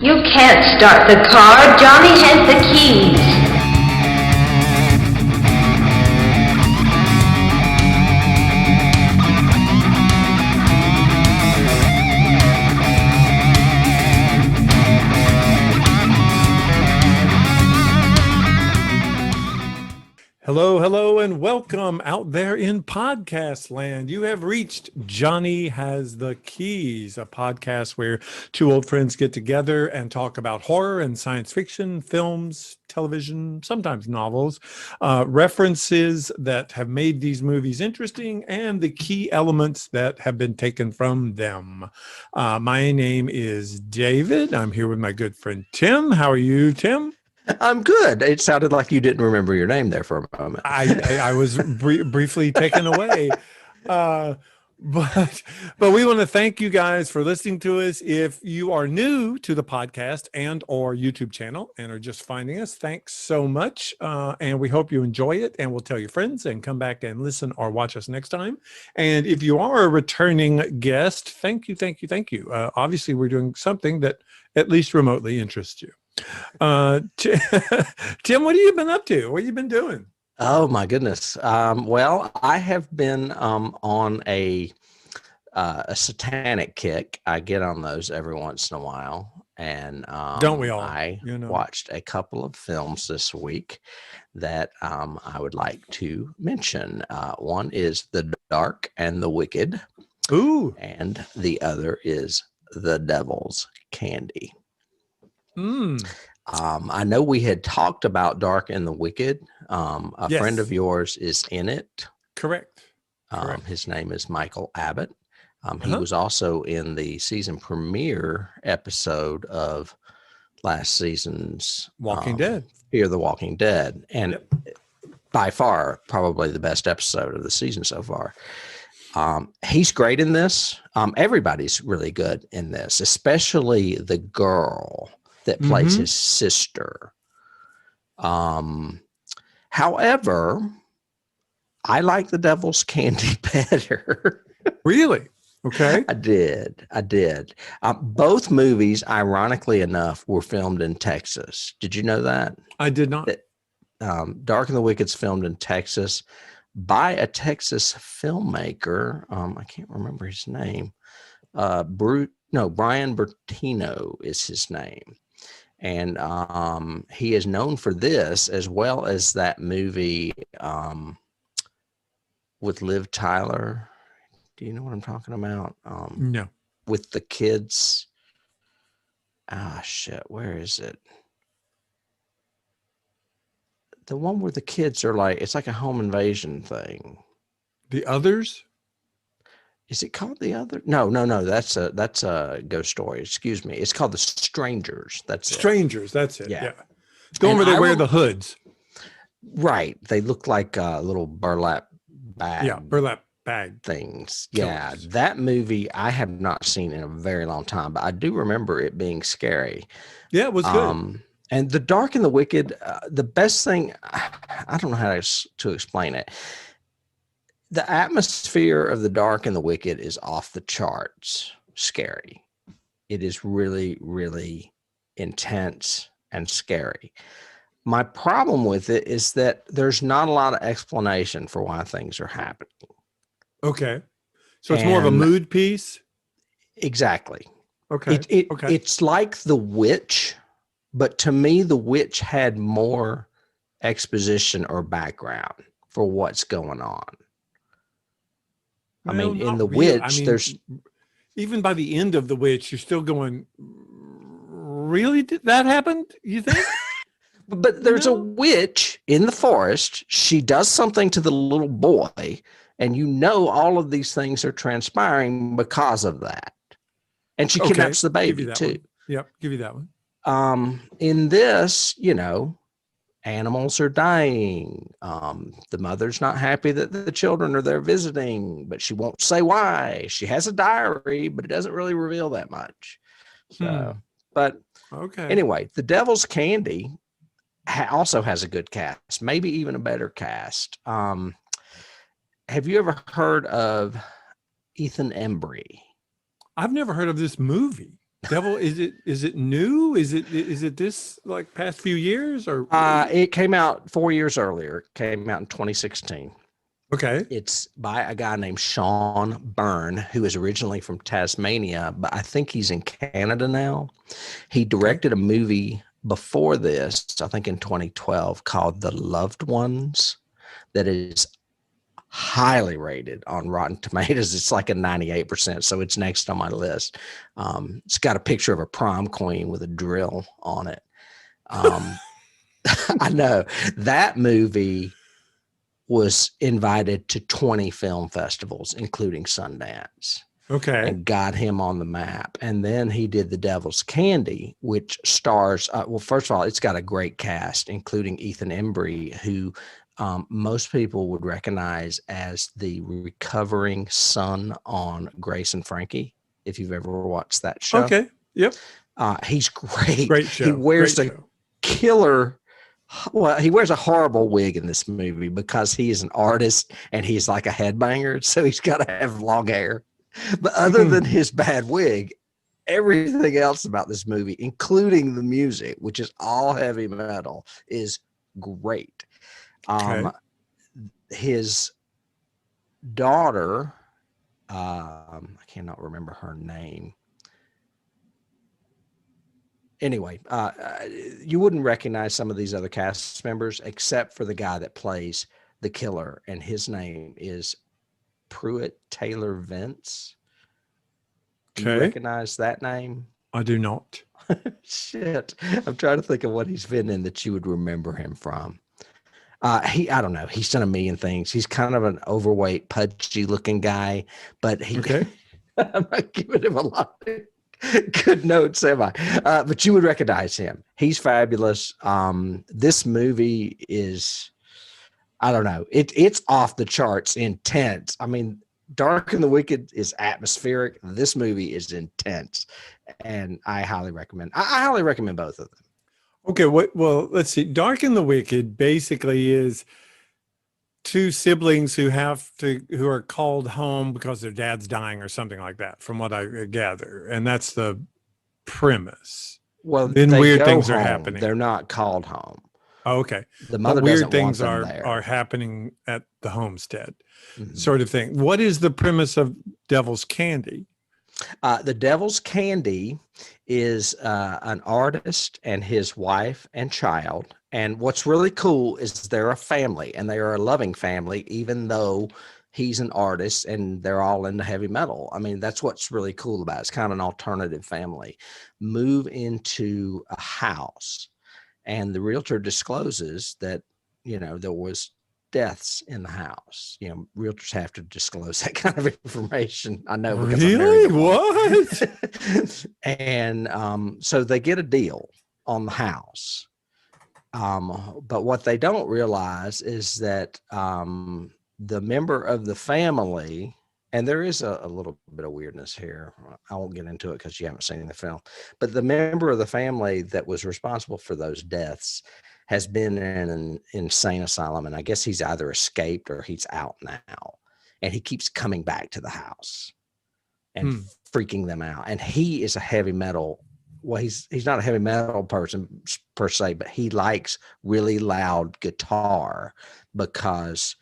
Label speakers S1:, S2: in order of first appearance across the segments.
S1: You can't start the car. Johnny has the keys.
S2: Hello, hello, and welcome out there in podcast land. You have reached Johnny Has the Keys, a podcast where two old friends get together and talk about horror and science fiction, films, television, sometimes novels, references that have made these movies interesting, and the key elements that have been taken from them. My name is David. I'm here with my good friend Tim. How are you, Tim?
S3: I'm good. It sounded like you didn't remember your name there for a moment.
S2: I was briefly taken away. But we want to thank you guys for listening to us. If you are new to the podcast and or YouTube channel and are just finding us, thanks so much. And we hope you enjoy it, and we'll tell your friends and come back and listen or watch us next time. And if you are a returning guest, thank you. Obviously, we're doing something that at least remotely interests you. Tim, what have you been up to? What have you been doing?
S3: Oh my goodness. Well, I have been on a satanic kick. I get on those every once in a while, and
S2: don't we all?
S3: I watched a couple of films this week that I would like to mention. One is The Dark and the Wicked.
S2: Ooh,
S3: and the other is The Devil's Candy. I know we had talked about Dark and the Wicked. Yes. Friend of yours is in it.
S2: Correct.
S3: His name is Michael Abbott. He was also in the season premiere episode of last season's
S2: Walking Dead.
S3: Fear the Walking Dead. And by far, probably the best episode of the season so far. He's great in this. Everybody's really good in this, especially the girl that plays his sister. However, I like The Devil's Candy better.
S2: Really? Okay.
S3: I did. Both movies, ironically enough, were filmed in Texas. Did you know that?
S2: I did not.
S3: Dark and the Wicked's filmed in Texas by a Texas filmmaker. I can't remember his name. Brian Bertino is his name. And he is known for this, as well as that movie with Liv Tyler. Do you know what I'm talking about?
S2: No.
S3: With the kids. Where is it? The one where the kids are it's like a home invasion thing.
S2: The Others?
S3: Is it called The Other? No. That's a ghost story. Excuse me. It's called The Strangers.
S2: Strangers. That's it. Yeah. The one where they wear the hoods.
S3: Right. They look like little burlap bag.
S2: Yeah, burlap bag
S3: things.
S2: Killers.
S3: Yeah. That movie I have not seen in a very long time, but I do remember it being scary.
S2: Yeah, it was good.
S3: And The Dark and the Wicked, the best thing, I don't know how to explain it. The atmosphere of The Dark and the Wicked is off the charts scary. It is really, really intense and scary. My problem with it is that there's not a lot of explanation for why things are happening.
S2: Okay. So it's more of a mood piece?
S3: Exactly.
S2: Okay.
S3: It's like The Witch, but to me, The Witch had more exposition or background for what's going on.
S2: Well,
S3: I mean, in The Witch, there's...
S2: Even by the end of The Witch, you're still going, really? Did that happen, you think?
S3: But there's a witch in the forest. She does something to the little boy, and all of these things are transpiring because of that. And she kidnaps the baby, too.
S2: One. Yep, give you that one.
S3: In this, animals are dying. The mother's not happy that the children are there visiting, but she won't say why. She has a diary, but it doesn't really reveal that much. So, but anyway, The Devil's Candy also has a good cast, maybe even a better cast. Have you ever heard of Ethan Embry?
S2: I've never heard of this movie. Devil, is it new? Is it this like past few years or?
S3: It came out 4 years earlier. It came out in 2016.
S2: Okay.
S3: It's by a guy named Sean Byrne, who is originally from Tasmania, but I think he's in Canada now. He directed a movie before this, I think in 2012, called The Loved Ones, that is highly rated on Rotten Tomatoes. It's like a 98%, so it's next on my list. It's got a picture of a prom queen with a drill on it. I know that movie was invited to 20 film festivals, including Sundance.
S2: Okay.
S3: And got him on the map. And then he did The Devil's Candy, which stars, well, first of all, it's got a great cast, including Ethan Embry, who most people would recognize as the recovering son on Grace and Frankie, if you've ever watched that show.
S2: Okay. Yep.
S3: He's great.
S2: Great show.
S3: He wears
S2: Great
S3: a
S2: show.
S3: killer. Well, he wears a horrible wig in this movie because he is an artist and he's like a headbanger. So he's got to have long hair. But other than his bad wig, everything else about this movie, including the music, which is all heavy metal, is great. His daughter, I cannot remember her name. Anyway, you wouldn't recognize some of these other cast members except for the guy that plays the killer, and his name is Pruitt Taylor Vince. Do you recognize that name?
S2: I do not.
S3: Shit. I'm trying to think of what he's been in that you would remember him from. I don't know. He's done a million things. He's kind of an overweight, pudgy looking guy, but I'm not giving him a lot of good notes, am I? But you would recognize him. He's fabulous. This movie is, I don't know. It's off the charts intense. I mean, Dark and the Wicked is atmospheric. This movie is intense, and I highly recommend. I highly recommend both of them.
S2: Okay, well, let's see. Dark and the Wicked basically is two siblings who are called home because their dad's dying or something like that, from what I gather, and that's the premise.
S3: Well,
S2: then weird things are happening.
S3: They're not called home.
S2: Oh, okay.
S3: The mother
S2: weird
S3: doesn't
S2: things
S3: want them there.
S2: are happening at the homestead, sort of thing. What is the premise of Devil's Candy?
S3: The Devil's Candy is an artist and his wife and child. And what's really cool is they're a family, and they are a loving family, even though he's an artist and they're all into heavy metal. I mean, that's what's really cool about it. It's kind of an alternative family. Move into a house, and the realtor discloses that, there was deaths in the house. Realtors have to disclose that kind of information. I know.
S2: Really? What?
S3: And so they get a deal on the house. But what they don't realize is that the member of the family, and there is a little bit of weirdness here. I won't get into it because you haven't seen the film. But the member of the family that was responsible for those deaths has been in an insane asylum, and I guess he's either escaped or he's out now. And he keeps coming back to the house and freaking them out. And he is a heavy metal. Well, he's not a heavy metal person per se, but he likes really loud guitar because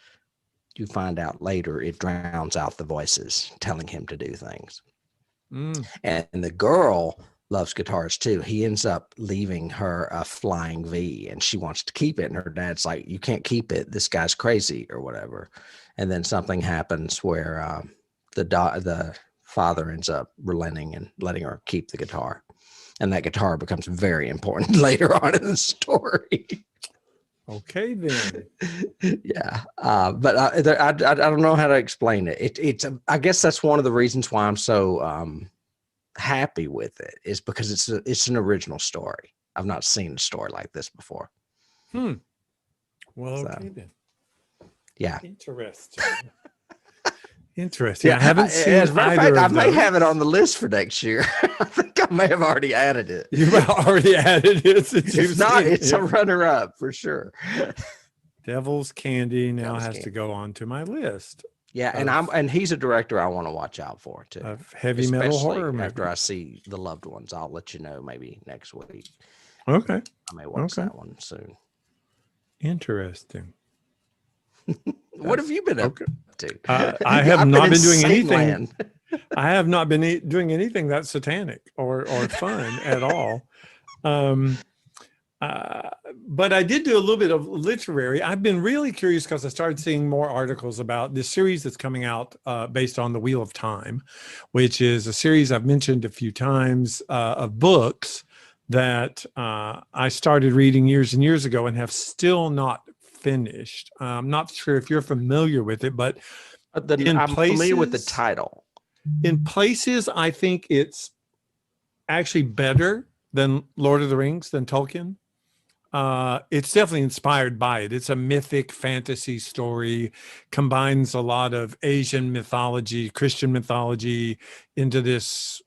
S3: you find out later it drowns out the voices telling him to do things. And the girl loves guitars too. He ends up leaving her a Flying V, and she wants to keep it. And her dad's like, "You can't keep it. This guy's crazy," or whatever. And then something happens where the father ends up relenting and letting her keep the guitar. And that guitar becomes very important later on in the story.
S2: Okay, then.
S3: Yeah. But I don't know how to explain it. I guess that's one of the reasons why I'm so happy with it, is because it's an original story. I've not seen a story like this before.
S2: Well, okay then.
S3: Yeah.
S2: Interesting. Interesting.
S3: Yeah,
S2: I haven't seen
S3: as a matter of
S2: either
S3: fact,
S2: of
S3: I may
S2: those.
S3: have it on the list for next year. I think I may have already added it.
S2: You've already added it. Since
S3: If
S2: you've
S3: not,
S2: seen
S3: it's
S2: it.
S3: a runner-up for sure.
S2: Devil's Candy now
S3: Devil's
S2: has
S3: Candy.
S2: to go on to my list.
S3: Yeah, and he's a director I want to watch out for too.
S2: Of heavy metal
S3: Especially
S2: horror movie.
S3: after I see The Loved Ones, I'll let you know maybe next week.
S2: Okay.
S3: I may watch that one soon.
S2: Interesting.
S3: What have you been up to?
S2: I have not been doing anything.
S3: Land.
S2: I have not been doing anything that's satanic or fun at all. But I did do a little bit of literary. I've been really curious because I started seeing more articles about this series that's coming out based on The Wheel of Time, which is a series I've mentioned a few times of books that I started reading years and years ago and have still not finished. I'm not sure if you're familiar with it, but
S3: I'm familiar with the title.
S2: In places, I think it's actually better than Lord of the Rings, than Tolkien. It's definitely inspired by it. It's a mythic fantasy story, combines a lot of Asian mythology, Christian mythology into this,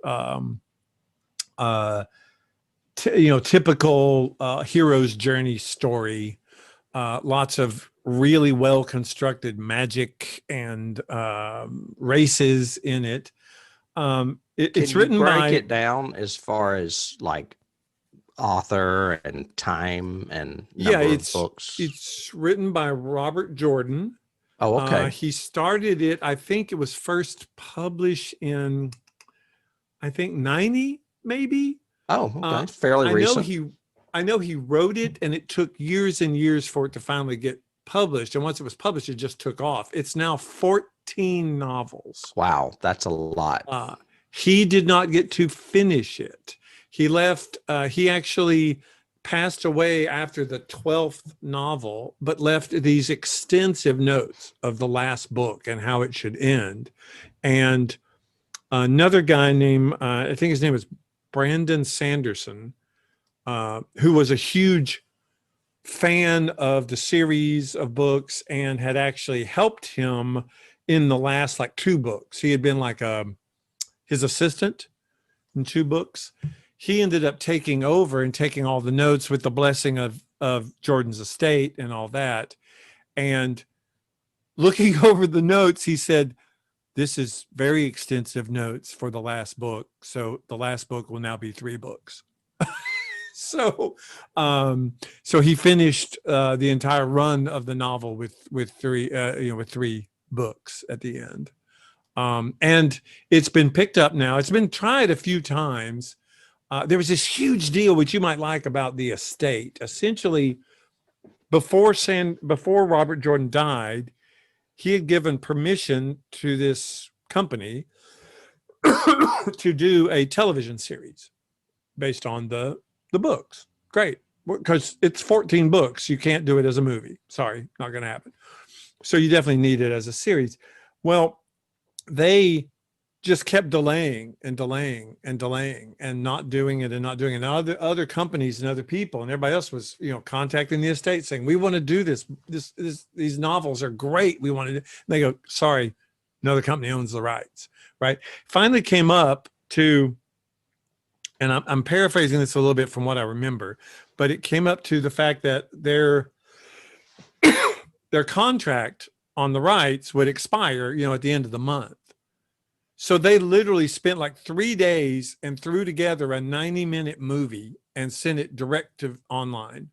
S2: typical hero's journey story. Lots of really well constructed magic and races in it. It's written by.
S3: Break it down as far as like author and time and number of books.
S2: It's written by Robert Jordan.
S3: Oh, okay.
S2: He started it. I think it was first published in, I think 90 maybe.
S3: Oh, okay. Fairly recent.
S2: I know he wrote it, and it took years and years for it to finally get published. And once it was published, it just took off. It's now 14 novels.
S3: Wow, that's a lot.
S2: He did not get to finish it. He left. He actually passed away after the 12th novel, but left these extensive notes of the last book and how it should end. And another guy named, I think his name is Brandon Sanderson, who was a huge fan of the series of books and had actually helped him in the last like 2 books. He had been like his assistant in 2 books. He ended up taking over and taking all the notes with the blessing of Jordan's estate and all that. And looking over the notes, he said, "This is very extensive notes for the last book. So the last book will now be 3 books." So he finished the entire run of the novel with 3 books at the end. And it's been picked up now. It's been tried a few times. There was this huge deal, which you might like, about the estate. Essentially, before Robert Jordan died, he had given permission to this company to do a television series based on the books. Great, because it's 14 books. You can't do it as a movie. Sorry, not going to happen. So you definitely need it as a series. Well, they just kept delaying and delaying and delaying and not doing it and not doing it. Now other companies and other people and everybody else was, contacting the estate saying, "We want to do this. These novels are great. We want to." And they go, "Sorry, another company owns the rights." Right? Finally came up to, and I'm paraphrasing this a little bit from what I remember, but it came up to the fact that their contract on the rights would expire, at the end of the month. So they literally spent like 3 days and threw together a 90-minute movie and sent it direct to online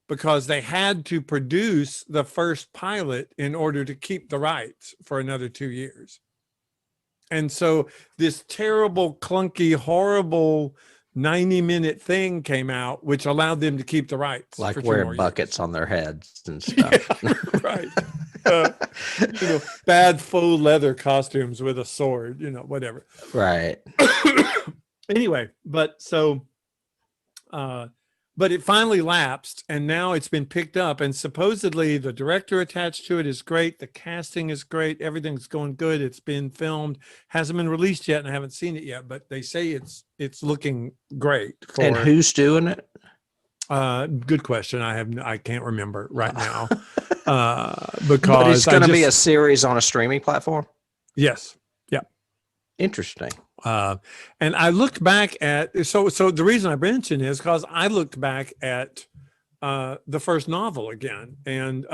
S2: because they had to produce the first pilot in order to keep the rights for another 2 years. And so this terrible, clunky, horrible 90-minute thing came out, which allowed them to keep the rights.
S3: Like
S2: for
S3: wear buckets on their heads and stuff.
S2: Yeah, right. Bad faux leather costumes with a sword, whatever.
S3: Right.
S2: Anyway, but it finally lapsed, and now it's been picked up, and supposedly the director attached to it is great. The casting is great. Everything's going good. It's been filmed, hasn't been released yet, and I haven't seen it yet, but they say it's looking great.
S3: And who's doing it?
S2: Good question. I can't remember right now. Because
S3: but it's going to be a series on a streaming platform.
S2: Yes. Yeah.
S3: Interesting.
S2: And I looked back at, so the reason I mentioned is because I looked back at the first novel again, and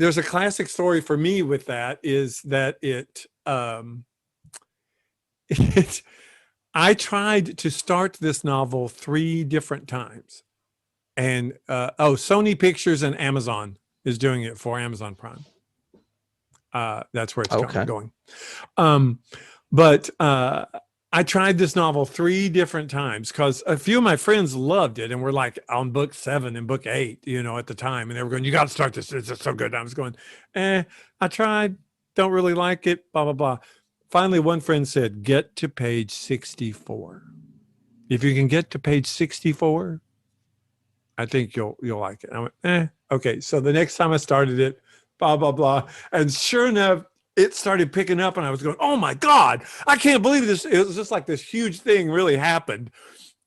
S2: there's a classic story for me with that is that it I tried to start this novel 3 different times, and Sony Pictures and Amazon is doing it for Amazon Prime. That's where it's going. But I tried this novel 3 different times because a few of my friends loved it and were like on book 7 and book 8, at the time. And they were going, you got to start this. It's just so good. I was going, I tried, don't really like it, blah, blah, blah. Finally, one friend said, get to page 64. If you can get to page 64, I think you'll like it. I went, okay. So the next time I started it, blah, blah, blah. And sure enough, it started picking up and I was going, oh my God, I can't believe this. It was just like this huge thing really happened.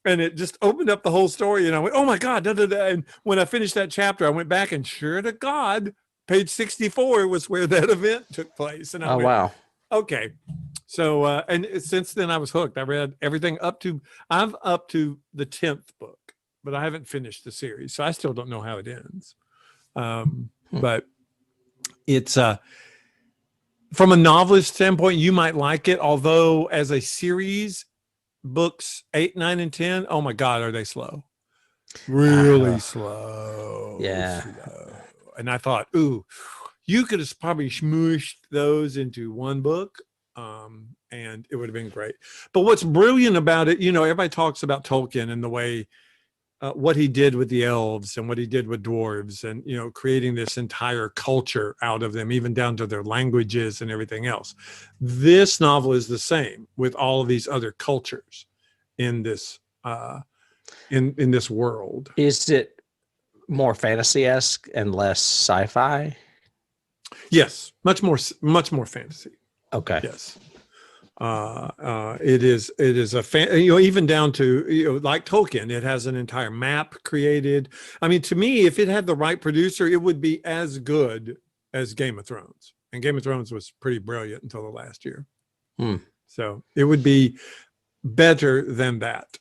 S2: And it just opened up the whole story. And I went, oh my God. Da, da, da. And when I finished that chapter, I went back and sure to God, page 64 was where that event took place. And I went,
S3: wow.
S2: Okay. So, and since then I was hooked. I read everything I'm up to the 10th book, but I haven't finished the series. So I still don't know how it ends. But it's, from a novelist standpoint, you might like it. Although as a series, books 8, 9, and 10, oh my God, are they slow? Really slow.
S3: Yeah.
S2: Slow. And I thought, ooh, you could have probably smooshed those into one book, and it would have been great. But what's brilliant about it, everybody talks about Tolkien and the way, what he did with the elves and what he did with dwarves and, creating this entire culture out of them, even down to their languages and everything else. This novel is the same with all of these other cultures in this, in this world.
S3: Is it more fantasy-esque and less sci-fi?
S2: Yes, much more fantasy.
S3: Okay.
S2: Yes. It is a fan, even down to, like Tolkien, it has an entire map created. I mean, to me, if it had the right producer, it would be as good as Game of Thrones. And Game of Thrones was pretty brilliant until the last year. So it would be better than that.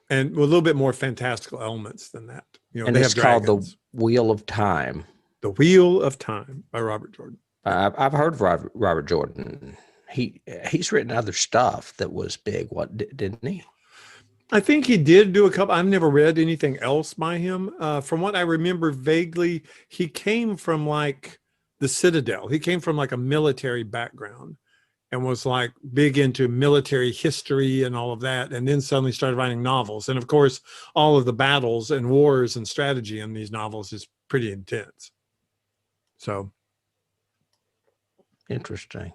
S2: And a little bit more fantastical elements than that.
S3: And it's called The Wheel of Time.
S2: The Wheel of Time by Robert Jordan.
S3: I've heard of Robert Jordan. He's written other stuff that was big. What didn't he?
S2: I think he did do a couple. I've never read anything else by him. From what I remember vaguely, he came from like the Citadel. He came from like a military background and was like big into military history and all of that. And then suddenly started writing novels. And of course, all of the battles and wars and strategy in these novels is pretty intense. So.
S3: Interesting.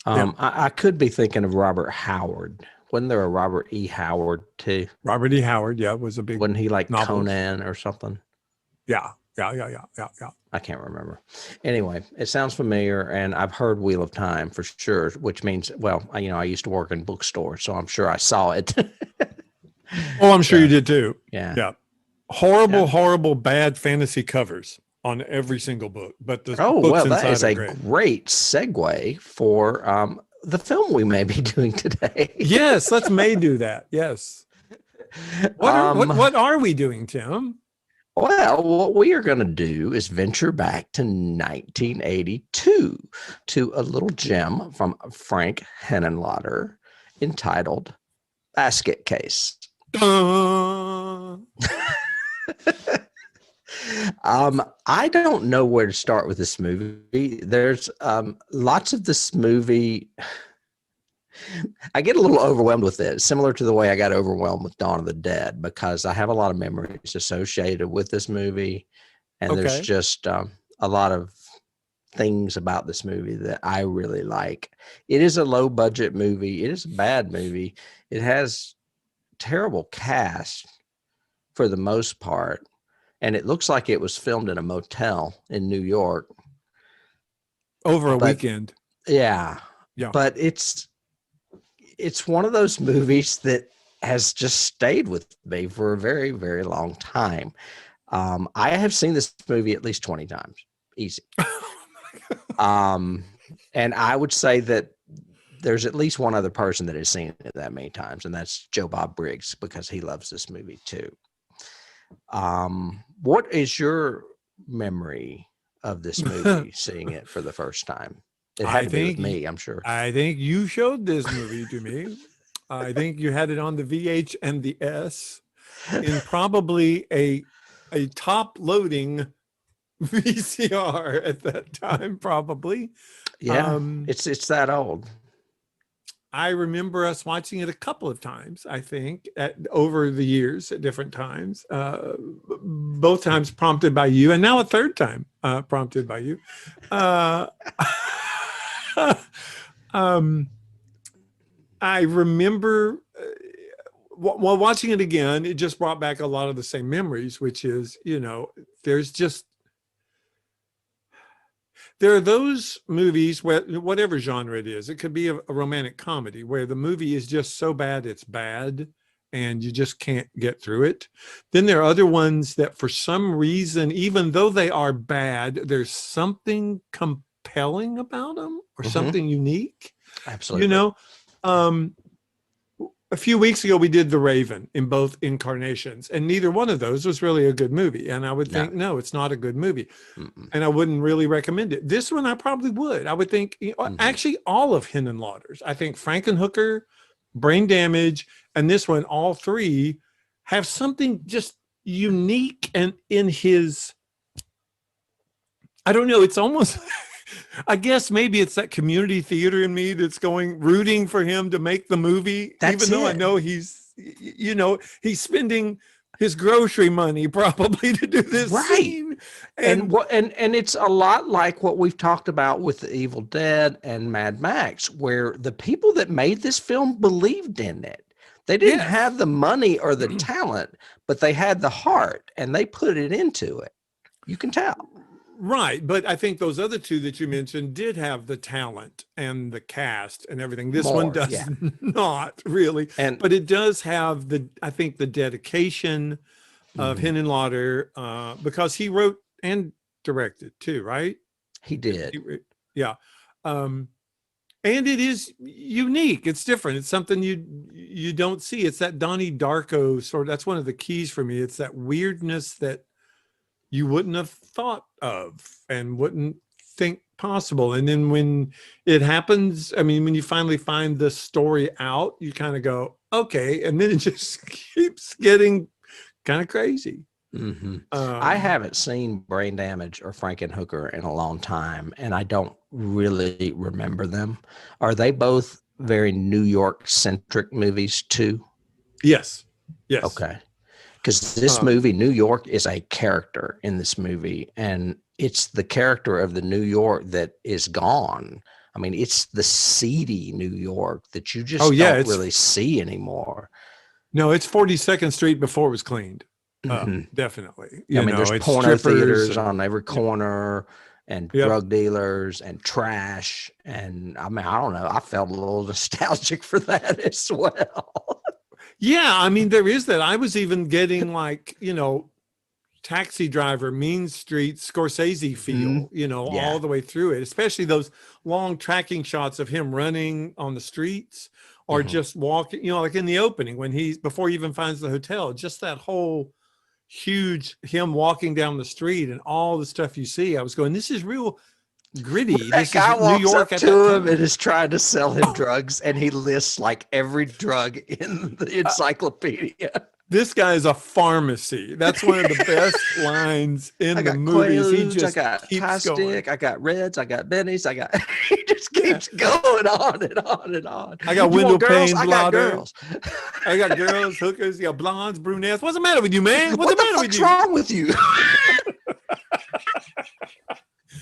S3: I could be thinking of Robert Howard. Wasn't there a Robert E. Howard too?
S2: Robert E. Howard, yeah, was a big.
S3: Wasn't he like
S2: novelist.
S3: Conan or something?
S2: Yeah.
S3: I can't remember. Anyway, it sounds familiar, and I've heard Wheel of Time for sure, which means, well, I used to work in bookstores, so I'm sure I saw it.
S2: Oh, I'm sure you did too.
S3: Yeah.
S2: Horrible, bad fantasy covers on every single book, but the books
S3: that
S2: inside
S3: is a
S2: great.
S3: Great segue for the film we may be doing today.
S2: Yes, let's do that. Yes. What are we doing, Tim?
S3: Well, what we are going to do is venture back to 1982 to a little gem from Frank Henenlotter entitled Basket Case. I don't know where to start with this movie. There's lots of this movie. I get a little overwhelmed with it, similar to the way I got overwhelmed with Dawn of the Dead, because I have a lot of memories associated with this movie. And there's just a lot of things about this movie that I really like. It is a low budget movie. It is a bad movie. It has terrible cast for the most part. And it looks like it was filmed in a motel in New York.
S2: Over a weekend.
S3: Yeah. But it's one of those movies that has just stayed with me for a very, very long time. I have seen this movie at least 20 times. Easy. And I would say that there's at least one other person that has seen it that many times, and that's Joe Bob Briggs, because he loves this movie too. What is your memory of this movie, seeing it for the first time. It had to be with me, I'm sure.
S2: I think you showed this movie to me. I think you had it on the VH and the S in probably a top loading VCR at that time, probably.
S3: Yeah, it's that old.
S2: I remember us watching it a couple of times, I think, over the years at different times, both times prompted by you, and now a third time prompted by you. I remember while watching it again, it just brought back a lot of the same memories, which is, there are those movies where, whatever genre it is, it could be a romantic comedy where the movie is just so bad it's bad and you just can't get through it. Then there are other ones that for some reason, even though they are bad, there's something compelling about them or something unique.
S3: Absolutely.
S2: A few weeks ago, we did The Raven in both incarnations, and neither one of those was really a good movie. And I would think, no, it's not a good movie. And I wouldn't really recommend it. This one, I probably would. I would think, actually, all of Henenlotter's. I think Frankenhooker, Brain Damage, and this one, all three have something just unique and in his, I don't know, it's almost... I guess maybe it's that community theater in me that's rooting for him to make the movie, even though I know he's spending his grocery money probably to do this scene.
S3: And it's a lot like what we've talked about with The Evil Dead and Mad Max, where the people that made this film believed in it. They didn't have the money or the talent, but they had the heart and they put it into it. You can tell.
S2: Right. But I think those other two that you mentioned did have the talent and the cast and everything. This one does not really. But it does have I think the dedication of Henenlotter, because he wrote and directed too, right?
S3: He did.
S2: And it is unique. It's different. It's something you don't see. It's that Donnie Darko sort of, that's one of the keys for me. It's that weirdness that you wouldn't have thought of and wouldn't think possible. And then when it happens, I mean, when you finally find the story out, you kind of go, okay. And then it just keeps getting kind of crazy.
S3: I haven't seen Brain Damage or Frankenhooker in a long time, and I don't really remember them. Are they both very New York centric movies too?
S2: Yes.
S3: Okay. Because this movie, New York, is a character in this movie, and it's the character of the New York that is gone. I mean, it's the seedy New York that you just don't really see anymore.
S2: No, it's 42nd Street before it was cleaned. Definitely.
S3: I mean, there's porno theaters on every corner and drug dealers and trash. And I mean, I don't know. I felt a little nostalgic for that as well.
S2: Yeah, I mean, there is that. I was even getting Taxi Driver, Mean Streets, Scorsese feel, all the way through it, especially those long tracking shots of him running on the streets or just walking, like in the opening before he even finds the hotel, just that whole huge, him walking down the street and all the stuff you see. I was going, this is real gritty.
S3: That guy walks up to him and is trying to sell him drugs, and he lists like every drug in the encyclopedia.
S2: This guy is a pharmacy. That's one of the best lines in the movies.
S3: Quaaludes,
S2: He just
S3: I got
S2: keeps going.
S3: I got Reds, I got Bennies, he just keeps going on and on and on.
S2: I got window panes,
S3: I got girls.
S2: I got girls, hookers, you got blondes, brunettes. What's the matter with you, man? What's the matter with you?
S3: What's wrong with you?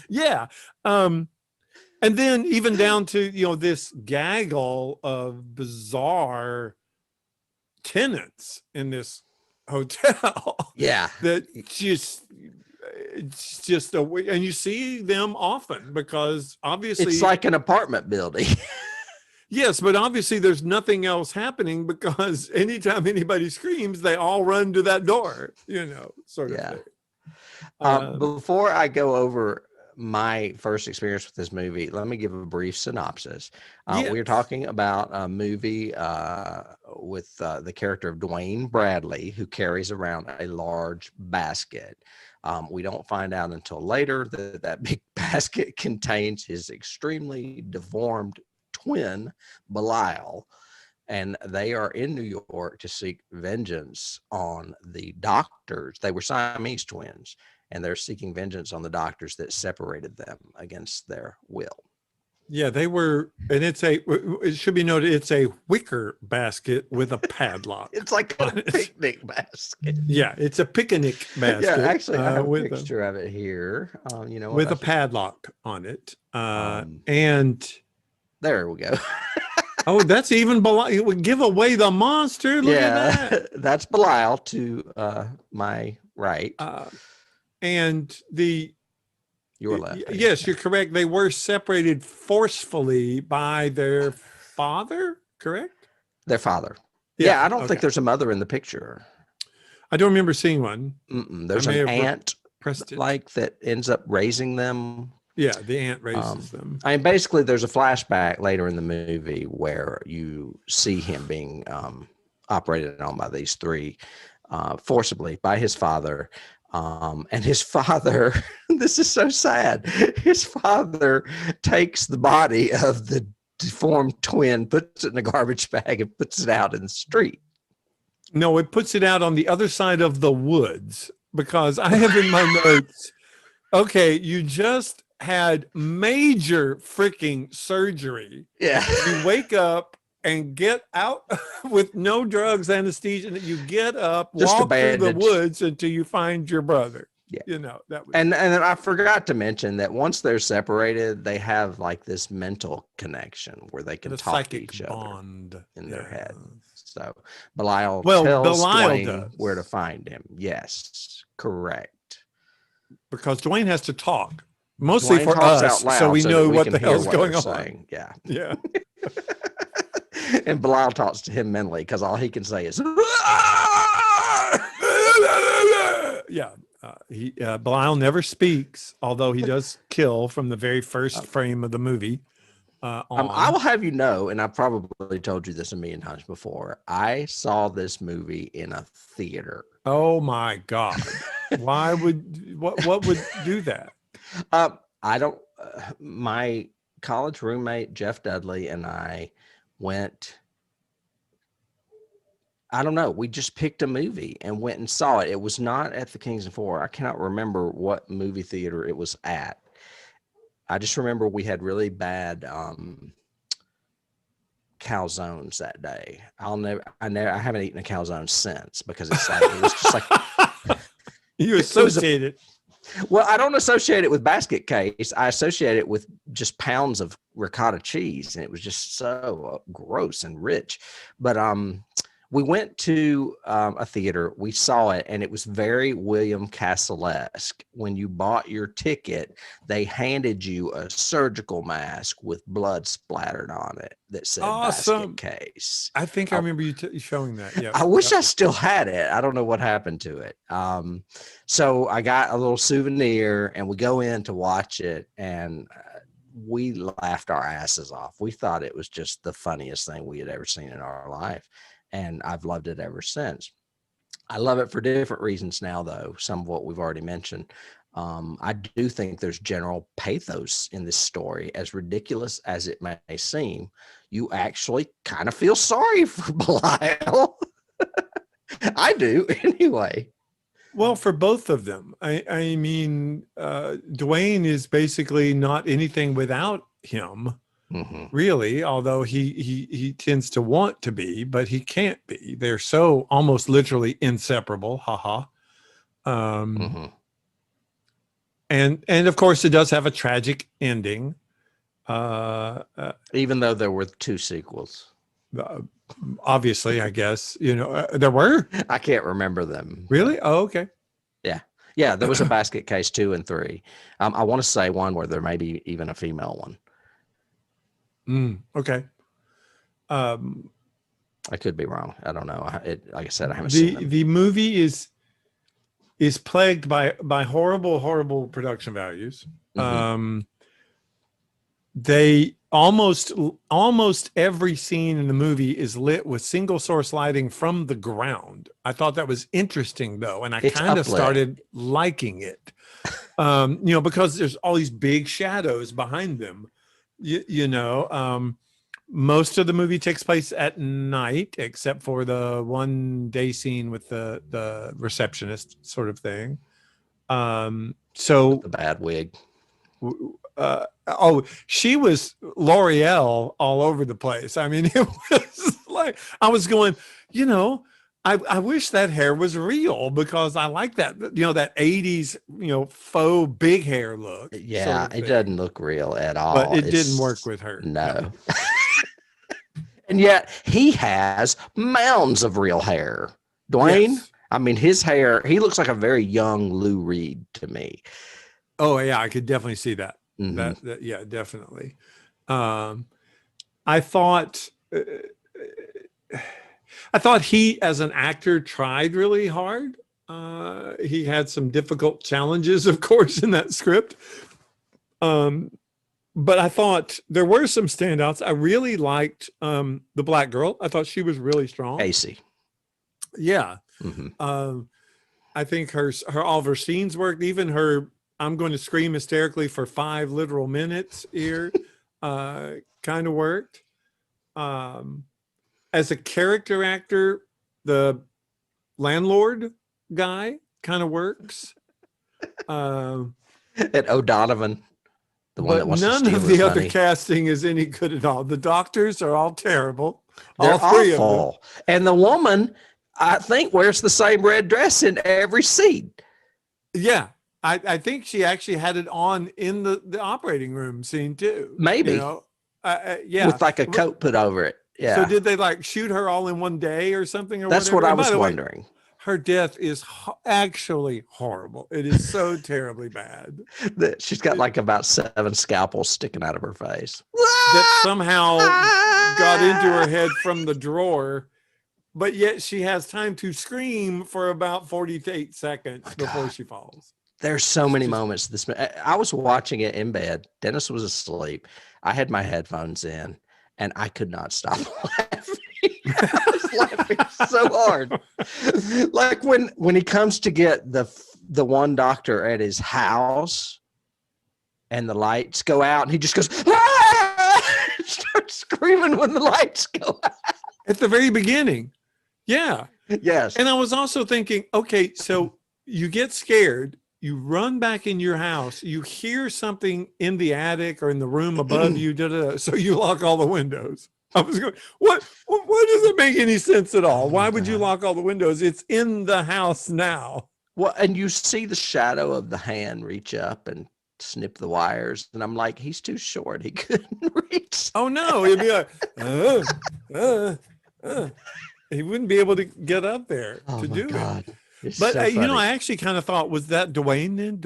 S2: Yeah. And then even down to, this gaggle of bizarre tenants in this hotel.
S3: Yeah.
S2: That it's just a way, and you see them often because obviously
S3: it's like an apartment building.
S2: Yes, but obviously there's nothing else happening because anytime anybody screams, they all run to that door, sort of thing.
S3: Before I go over my first experience with this movie, let me give a brief synopsis.
S2: Yes.
S3: We're talking about a movie with the character of Duane Bradley, who carries around a large basket. We don't find out until later that that big basket contains his extremely deformed twin, Belial, and they are in New York to seek vengeance on the doctors. They were Siamese twins, and they're seeking vengeance on the doctors that separated them against their will.
S2: Yeah, they were, and it should be noted, it's a wicker basket with a padlock.
S3: It's like a picnic basket.
S2: Yeah, it's a picnic basket.
S3: Yeah, actually, I have a
S2: with
S3: picture of it here. You know,
S2: with a padlock on it. And
S3: there we go.
S2: oh, that's even Belial. It would give away the monster. Look at that.
S3: That's Belial to my right.
S2: And
S3: Your left.
S2: Yes, you're correct. They were separated forcefully by their father, correct?
S3: Their father. Yeah, I don't think there's a mother in the picture.
S2: I don't remember seeing one.
S3: There's an aunt like that ends up raising them.
S2: Yeah, the aunt raises them.
S3: I mean, basically, there's a flashback later in the movie where you see him being operated on by these three forcibly by his father. And his father, this is so sad. His father takes the body of the deformed twin, puts it in a garbage bag, and puts it out in the street.
S2: No, it puts it out on the other side of the woods, because I have in my notes, okay, you just had major freaking surgery.
S3: Yeah.
S2: You wake up and get out with no drugs, anesthesia, and you get up,
S3: just
S2: walk through the woods until you find your brother.
S3: Yeah.
S2: You know, that was,
S3: and I forgot to mention that once they're separated, they have like this mental connection where they can talk to each
S2: bond
S3: other in their head. So Belial tells Duane
S2: does.
S3: where to find him. Yes, correct.
S2: Because Duane has to talk, mostly
S3: Duane
S2: for
S3: talks
S2: us,
S3: out loud
S2: so we know what the
S3: hear
S2: hell's
S3: what
S2: going
S3: they're
S2: on.
S3: saying. Yeah.
S2: Yeah.
S3: And Belial talks to him mentally because all he can say is
S2: yeah. Belial never speaks, although he does kill from the very first frame of the movie.
S3: I will have you know, and I probably told you this a million times before, I saw this movie in a theater.
S2: Oh my God. Why would what would do that?
S3: I don't my college roommate Jeff Dudley and I went, I don't know, we just picked a movie and went and saw it. It was not at the Kings and Four. I cannot remember what movie theater it was at. I just remember we had really bad calzones that day. I haven't eaten a calzone since, because it's like, it was just like
S2: you associate it.
S3: Well, I don't associate it with basket case. I associate it with just pounds of ricotta cheese, and it was just so gross and rich. But we went to a theater. We saw it, and it was very William Castle-esque. When you bought your ticket, they handed you a surgical mask with blood splattered on it that said basket case.
S2: I think I remember you showing that. Yeah.
S3: I wish I still had it. I don't know what happened to it. So I got a little souvenir, and we go in to watch it, and we laughed our asses off. We thought it was just the funniest thing we had ever seen in our life. And I've loved it ever since. I love it for different reasons now, though, some of what we've already mentioned. I do think there's general pathos in this story. As ridiculous as it may seem, you actually kind of feel sorry for Belial. I do, anyway.
S2: Well, for both of them. I mean, Duane is basically not anything without him.
S3: Mm-hmm.
S2: Really, although he tends to want to be, but he can't be. They're so almost literally inseparable. Haha. And of course, it does have a tragic ending.
S3: Even though there were 2 sequels.
S2: Obviously, I guess, there were.
S3: I can't remember them.
S2: Really? Oh, okay.
S3: Yeah. There was a basket case 2 and 3. I want to say one where there may be even a female one.
S2: Okay.
S3: I could be wrong. I don't know. Like I said, I haven't seen them.
S2: The movie is plagued by horrible production values. They almost every scene in the movie is lit with single source lighting from the ground. I thought that was interesting though, and I kind of started liking it. Because there's all these big shadows behind them. Most of the movie takes place at night, except for the one day scene with the receptionist sort of thing. So
S3: with the bad wig.
S2: She was L'Oreal all over the place. I mean, it was like I was going, I wish that hair was real because I like that, that 80s, faux big hair look.
S3: Yeah,
S2: sort of
S3: it doesn't look real at all.
S2: But it didn't work with her.
S3: No. And yet he has mounds of real hair. Duane, yes. I mean, his hair, he looks like a very young Lou Reed to me.
S2: Oh, yeah, I could definitely see that.
S3: Mm-hmm.
S2: Yeah, definitely. I thought he, as an actor, tried really hard. He had some difficult challenges, of course, in that script. But I thought there were some standouts. I really liked the black girl. I thought she was really strong.
S3: Casey.
S2: Yeah.
S3: Mm-hmm.
S2: I think all of her scenes worked. Even her I'm going to scream hysterically for 5 literal minutes here kind of worked. As a character actor, the landlord guy kind of works.
S3: And O'Donovan, the one that wants to steal
S2: none of the other
S3: money.
S2: Casting is any good at all. The doctors are all terrible.
S3: They're
S2: all 3
S3: awful.
S2: of them.
S3: And the woman, I think, wears the same red dress in every scene.
S2: Yeah. I think she actually had it on in the operating room scene too.
S3: Maybe.
S2: Yeah.
S3: With like a coat put over it. Yeah.
S2: So did they like shoot her all in one day or something? Or
S3: that's
S2: whatever?
S3: What I was wondering.
S2: Her death is actually horrible. It is so terribly bad.
S3: She's got like about 7 scalpels sticking out of her face.
S2: That somehow got into her head from the drawer, but yet she has time to scream for about 48 seconds before she falls.
S3: There's so many moments. I was watching it in bed. Dennis was asleep. I had my headphones in, and I could not stop laughing. I was laughing so hard. Like when he comes to get the one doctor at his house, and the lights go out, and he just goes, ah! Starts screaming when the lights go out.
S2: At the very beginning. Yeah.
S3: Yes.
S2: And I was also thinking, okay, so you get scared. You run back in your house, you hear something in the attic or in the room above you, so you lock all the windows. I was going, what does it make any sense at all? Why would you lock all the windows? It's in the house now.
S3: Well, and you see the shadow of the hand reach up and snip the wires. And I'm like, he's too short. He couldn't reach.
S2: Oh, no. He'd be like, he wouldn't be able to get up there to do it.
S3: It's
S2: but
S3: so
S2: I actually kind of thought, was that Duane then?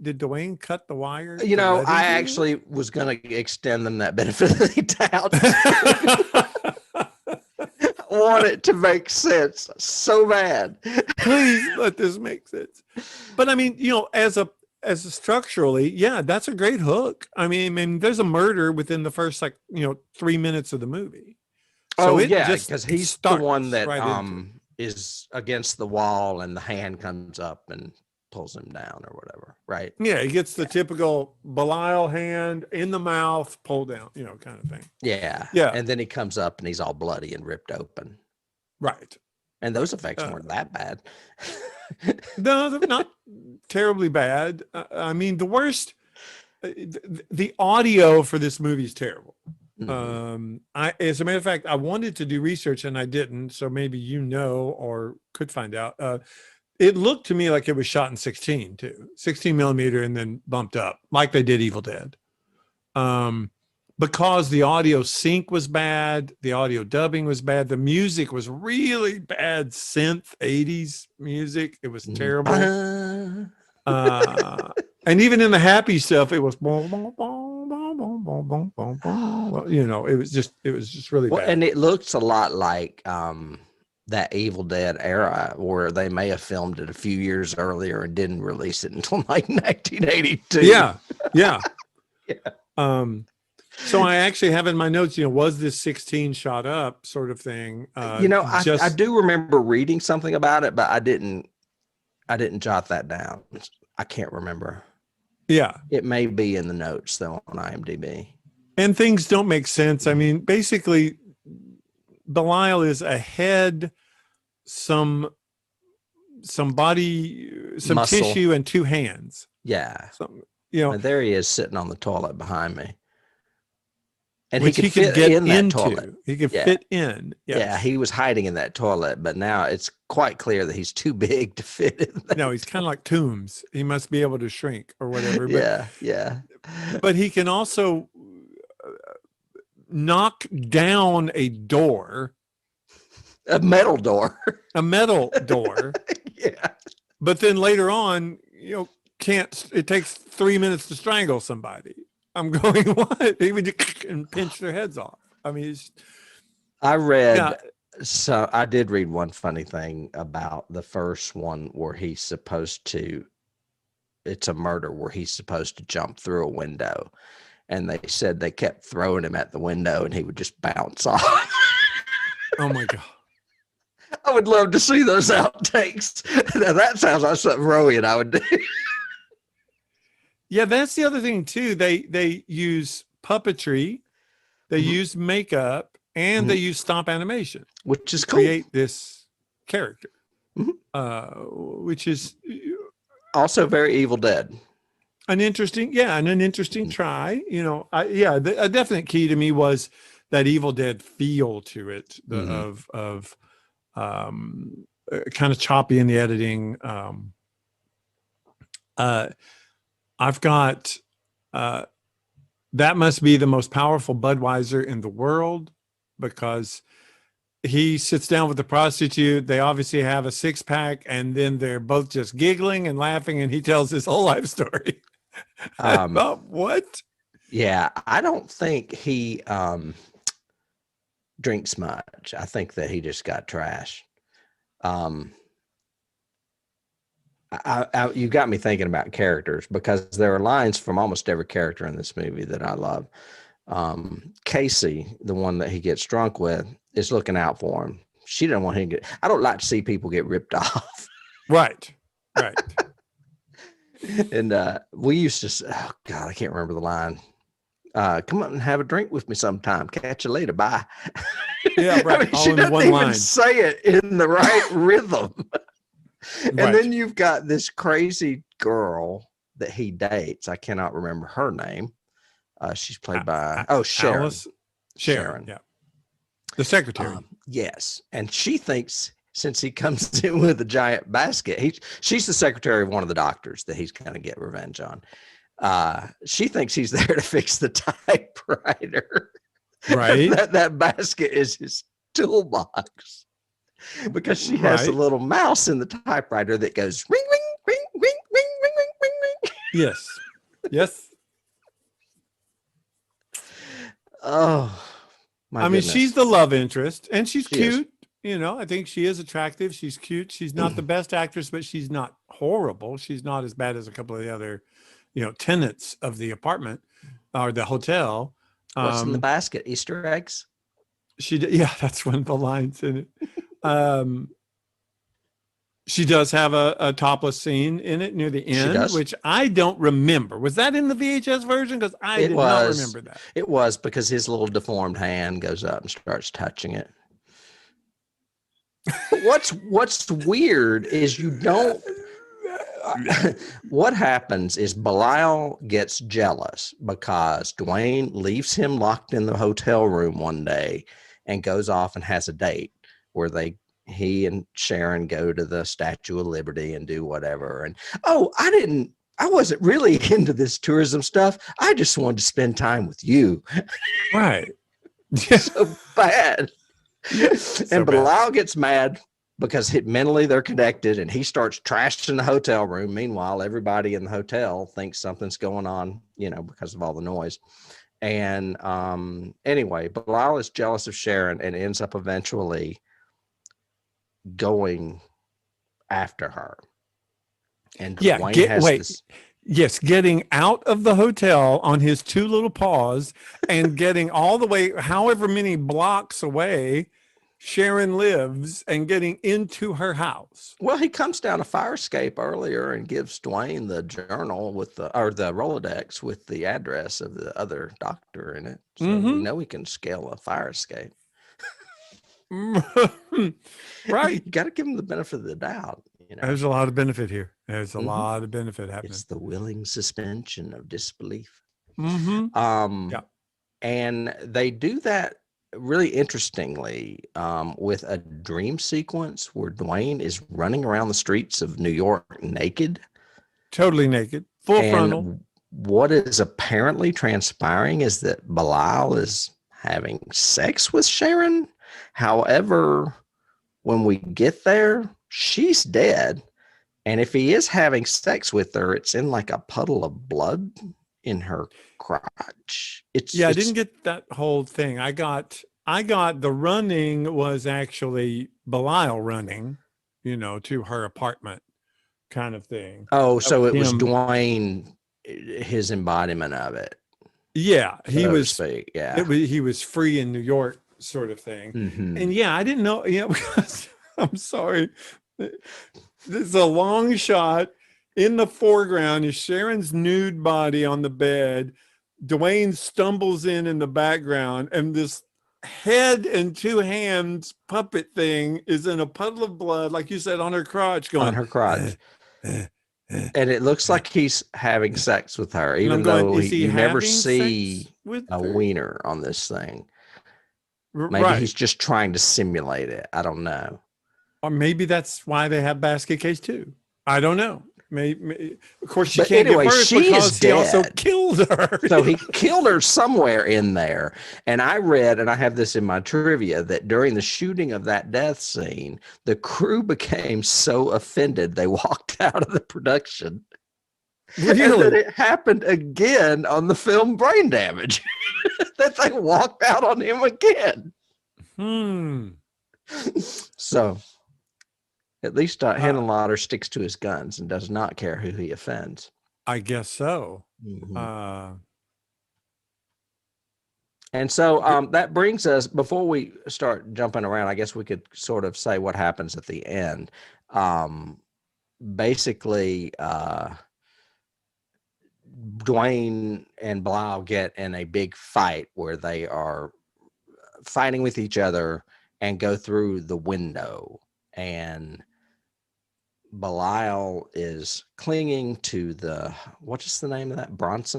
S2: Did Duane cut the wire?
S3: I actually was going to extend them that benefit of the doubt. I want it to make sense so bad.
S2: Please let this make sense. But I mean, as a structurally, yeah, that's a great hook. I mean, there's a murder within the first 3 minutes of the movie. So
S3: because he's the one that
S2: right
S3: is against the wall and the hand comes up and pulls him down or whatever, right?
S2: Yeah, he gets the typical Belial hand in the mouth, pull down, kind of thing.
S3: Yeah.
S2: Yeah.
S3: And then he comes up and he's all bloody and ripped open.
S2: Right.
S3: And those effects weren't that bad.
S2: No, they're not terribly bad. I mean, the worst, the audio for this movie is terrible.
S3: Mm-hmm.
S2: As a matter of fact, I wanted to do research and I didn't, so maybe or could find out. It looked to me like it was shot in 16 millimeter and then bumped up like they did Evil Dead. Because the audio sync was bad, the audio dubbing was bad, the music was really bad synth 80s music. It was terrible. And even in the happy stuff, it was boom, boom, boom, boom, boom, boom, boom, boom, boom. Well, it was just really bad.
S3: And it looks a lot like that Evil Dead era where they may have filmed it a few years earlier and didn't release it until like 1982.
S2: Yeah. Yeah.
S3: Yeah.
S2: So I actually have in my notes, was this 16 shot up sort of thing?
S3: I do remember reading something about it, but I didn't jot that down. I can't remember.
S2: Yeah.
S3: It may be in the notes though on IMDb.
S2: And things don't make sense. I mean, basically, Belial is a head, some body, some
S3: Muscle.
S2: tissue, and two hands.
S3: Yeah.
S2: Some,
S3: And there he is sitting on the toilet behind me. And
S2: which
S3: he could fit
S2: get
S3: in that
S2: into.
S3: toilet.
S2: He could
S3: Yeah.
S2: fit in. Yes.
S3: Yeah, he was hiding in that toilet, but now it's quite clear that he's too big to fit in there.
S2: No, he's kind of like Tombs. He must be able to shrink or whatever. But,
S3: yeah.
S2: But he can also knock down a door.
S3: A metal door.
S2: A metal door.
S3: Yeah.
S2: But then later on, it takes 3 minutes to strangle somebody. I'm going, what? He would just and pinch their heads off. I mean,
S3: so I did read one funny thing about the first one where it's a murder where he's supposed to jump through a window. And they said they kept throwing him at the window and he would just bounce off.
S2: Oh my God.
S3: I would love to see those outtakes. Now that sounds like something Rowie and I would do.
S2: Yeah, that's the other thing too. They use puppetry, they use makeup, and they use stop animation,
S3: which is
S2: to
S3: cool.
S2: create this character, which is
S3: also very Evil Dead.
S2: An interesting try. A definite key to me was that Evil Dead feel to it, of kind of choppy in the editing. I've got that must be the most powerful Budweiser in the world, because he sits down with the prostitute. They obviously have a 6-pack, and then they're both just giggling and laughing, and he tells his whole life story. What?
S3: Yeah, I don't think he drinks much. I think that he just got trashed. You got me thinking about characters, because there are lines from almost every character in this movie that I love. Casey, the one that he gets drunk with, is looking out for him. She doesn't want him to I don't like to see people get ripped off.
S2: Right.
S3: And we used to say, oh God, I can't remember the line. Come up and have a drink with me sometime. Catch you later. Bye.
S2: Yeah, right.
S3: I mean,
S2: all
S3: she
S2: in
S3: doesn't
S2: one
S3: even
S2: line.
S3: say it in the right rhythm. And
S2: Right.
S3: then you've got this crazy girl that he dates. I cannot remember her name. She's played by Sharon.
S2: Sharon. Yeah. The secretary.
S3: Yes. And she thinks, since he comes in with a giant basket, she's the secretary of one of the doctors that he's going to get revenge on. She thinks he's there to fix the typewriter.
S2: Right.
S3: that basket is his toolbox, because she has a little mouse in the typewriter that goes ring, ring, ring, ring, ring, ring, ring, ring, ring.
S2: Yes.
S3: Oh, my goodness.
S2: She's the love interest, and she's cute.
S3: Is.
S2: I think she is attractive. She's cute. She's not the best actress, but she's not horrible. She's not as bad as a couple of the other, tenants of the apartment or the hotel.
S3: What's in the basket? Easter eggs?
S2: That's one of the lines in it. She does have a topless scene in it near the end, which I don't remember. Was that in the VHS version? Because I did not remember that.
S3: It was, because his little deformed hand goes up and starts touching it. What's weird is you don't. What happens is Belial gets jealous because Duane leaves him locked in the hotel room one day and goes off and has a date where he and Sharon go to the Statue of Liberty and do whatever. And I wasn't really into this tourism stuff. I just wanted to spend time with you.
S2: Right.
S3: So bad. And Belial gets mad because mentally they're connected, and he starts trashing the hotel room. Meanwhile, everybody in the hotel thinks something's going on, because of all the noise. And anyway, Belial is jealous of Sharon and ends up eventually going after her. And
S2: Yeah,
S3: Duane has this.
S2: Yes, getting out of the hotel on his two little paws and getting all the way, however many blocks away Sharon lives, and getting into her house.
S3: Well, he comes down a fire escape earlier and gives Duane the journal with the Rolodex with the address of the other doctor in it. So we know he can scale a fire escape.
S2: Right.
S3: You got to give him the benefit of the doubt. You know,
S2: There's a lot of benefit here. There's a lot of benefit happening.
S3: It's the willing suspension of disbelief.
S2: Yeah.
S3: And they do that really interestingly with a dream sequence where Duane is running around the streets of New York naked.
S2: Totally naked. Full frontal.
S3: What is apparently transpiring is that Belial is having sex with Sharon. However, when we get there, she's dead. And if he is having sex with her, it's in like a puddle of blood in her crotch.
S2: I didn't get that whole thing. I got the running was actually Belial running, to her apartment kind of thing.
S3: Oh, so it was Duane, his embodiment of it.
S2: Yeah, he was.
S3: Yeah,
S2: he was free in New York, sort of thing. And I didn't know. Because I'm sorry. This is a long shot. In the foreground is Sharon's nude body on the bed. Duane stumbles in the background, and this head and two hands puppet thing is in a puddle of blood, like you said, on her crotch, going
S3: on her crotch. And it looks like he's having sex with her, even though you never see a wiener on this thing. Maybe he's just trying to simulate it. I don't know.
S2: Or maybe that's why they have basket case too. I don't know. Maybe, of course, she can't give birth because he also killed her.
S3: So he killed her somewhere in there. And I read, and I have this in my trivia, that during the shooting of that death scene, the crew became so offended they walked out of the production.
S2: Really?
S3: And that it happened again on the film Brain Damage, that they walked out on him again. So at least Henenlotter sticks to his guns and does not care who he offends.
S2: I guess so.
S3: And so that brings us, before we start jumping around, I guess we could sort of say what happens at the end. Basically, Duane and Belial get in a big fight where they are fighting with each other and go through the window. And Belial is clinging to what is the name of that?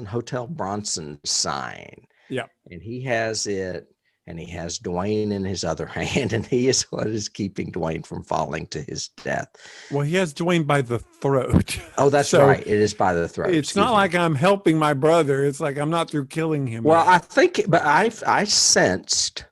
S3: Hotel Bronson sign.
S2: Yeah.
S3: And he has it, and he has Duane in his other hand, and he is what is keeping Duane from falling to his death.
S2: Well, he has Duane by the throat.
S3: Oh, that's right. It is by the throat.
S2: It's not like I'm helping my brother. It's like I'm not through killing him.
S3: Well, I think, but I sensed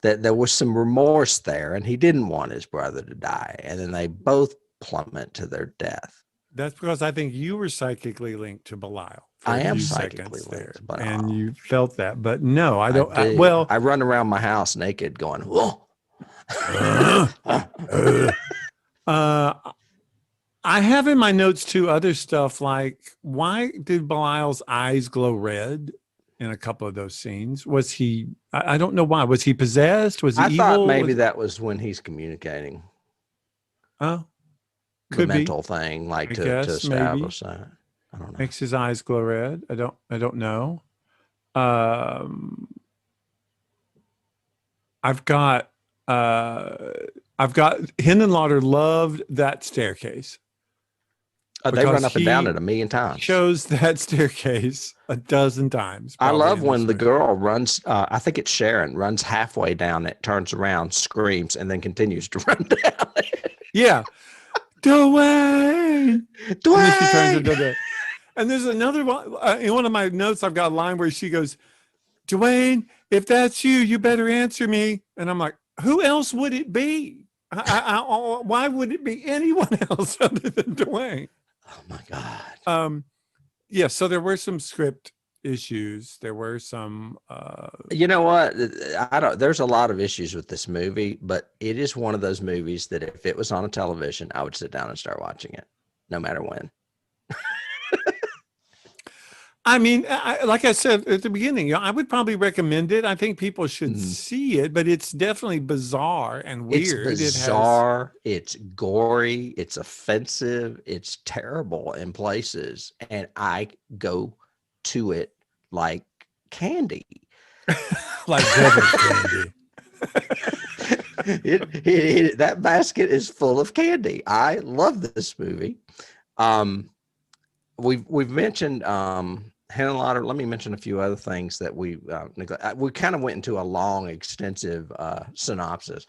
S3: that there was some remorse there, and he didn't want his brother to die. And then they both plummet to their death.
S2: That's because I think you were psychically linked to Belial.
S3: I am psychically linked,
S2: and you felt that. But no, I don't.
S3: I run around my house naked going, whoa.
S2: I have in my notes too other stuff like, why did Belial's eyes glow red in a couple of those scenes? Was he, I don't know why. Was he possessed? Was he evil?
S3: I thought maybe that was when he's communicating.
S2: Oh,
S3: the mental thing, like to establish that. I don't know.
S2: Makes his eyes glow red. I don't know. I've got Henenlotter loved that staircase.
S3: They run up and down it 1,000,000 times.
S2: Chose that staircase 12 times.
S3: I love when the girl runs, I think it's Sharon, runs halfway down it, turns around, screams, and then continues to run down it.
S2: Yeah. Duane! And, and there's another one. In one of my notes, I've got a line where she goes, Duane, if that's you, you better answer me. And I'm like, who else would it be? Why would it be anyone else other than Duane?
S3: Oh my God.
S2: Yeah, so there were some script issues. There were some.
S3: You know what? I don't. There's a lot of issues with this movie, but it is one of those movies that if it was on a television, I would sit down and start watching it, no matter when.
S2: I mean, like I said at the beginning, I would probably recommend it. I think people should
S3: Mhm.
S2: see it, but it's definitely bizarre and weird.
S3: It's bizarre. It's gory. It's offensive. It's terrible in places, and I go to it like candy.
S2: Like devil's candy.
S3: That basket is full of candy. I love this movie. We've mentioned Helen Lauder. Let me mention a few other things that we neglect. We kind of went into a long, extensive synopsis,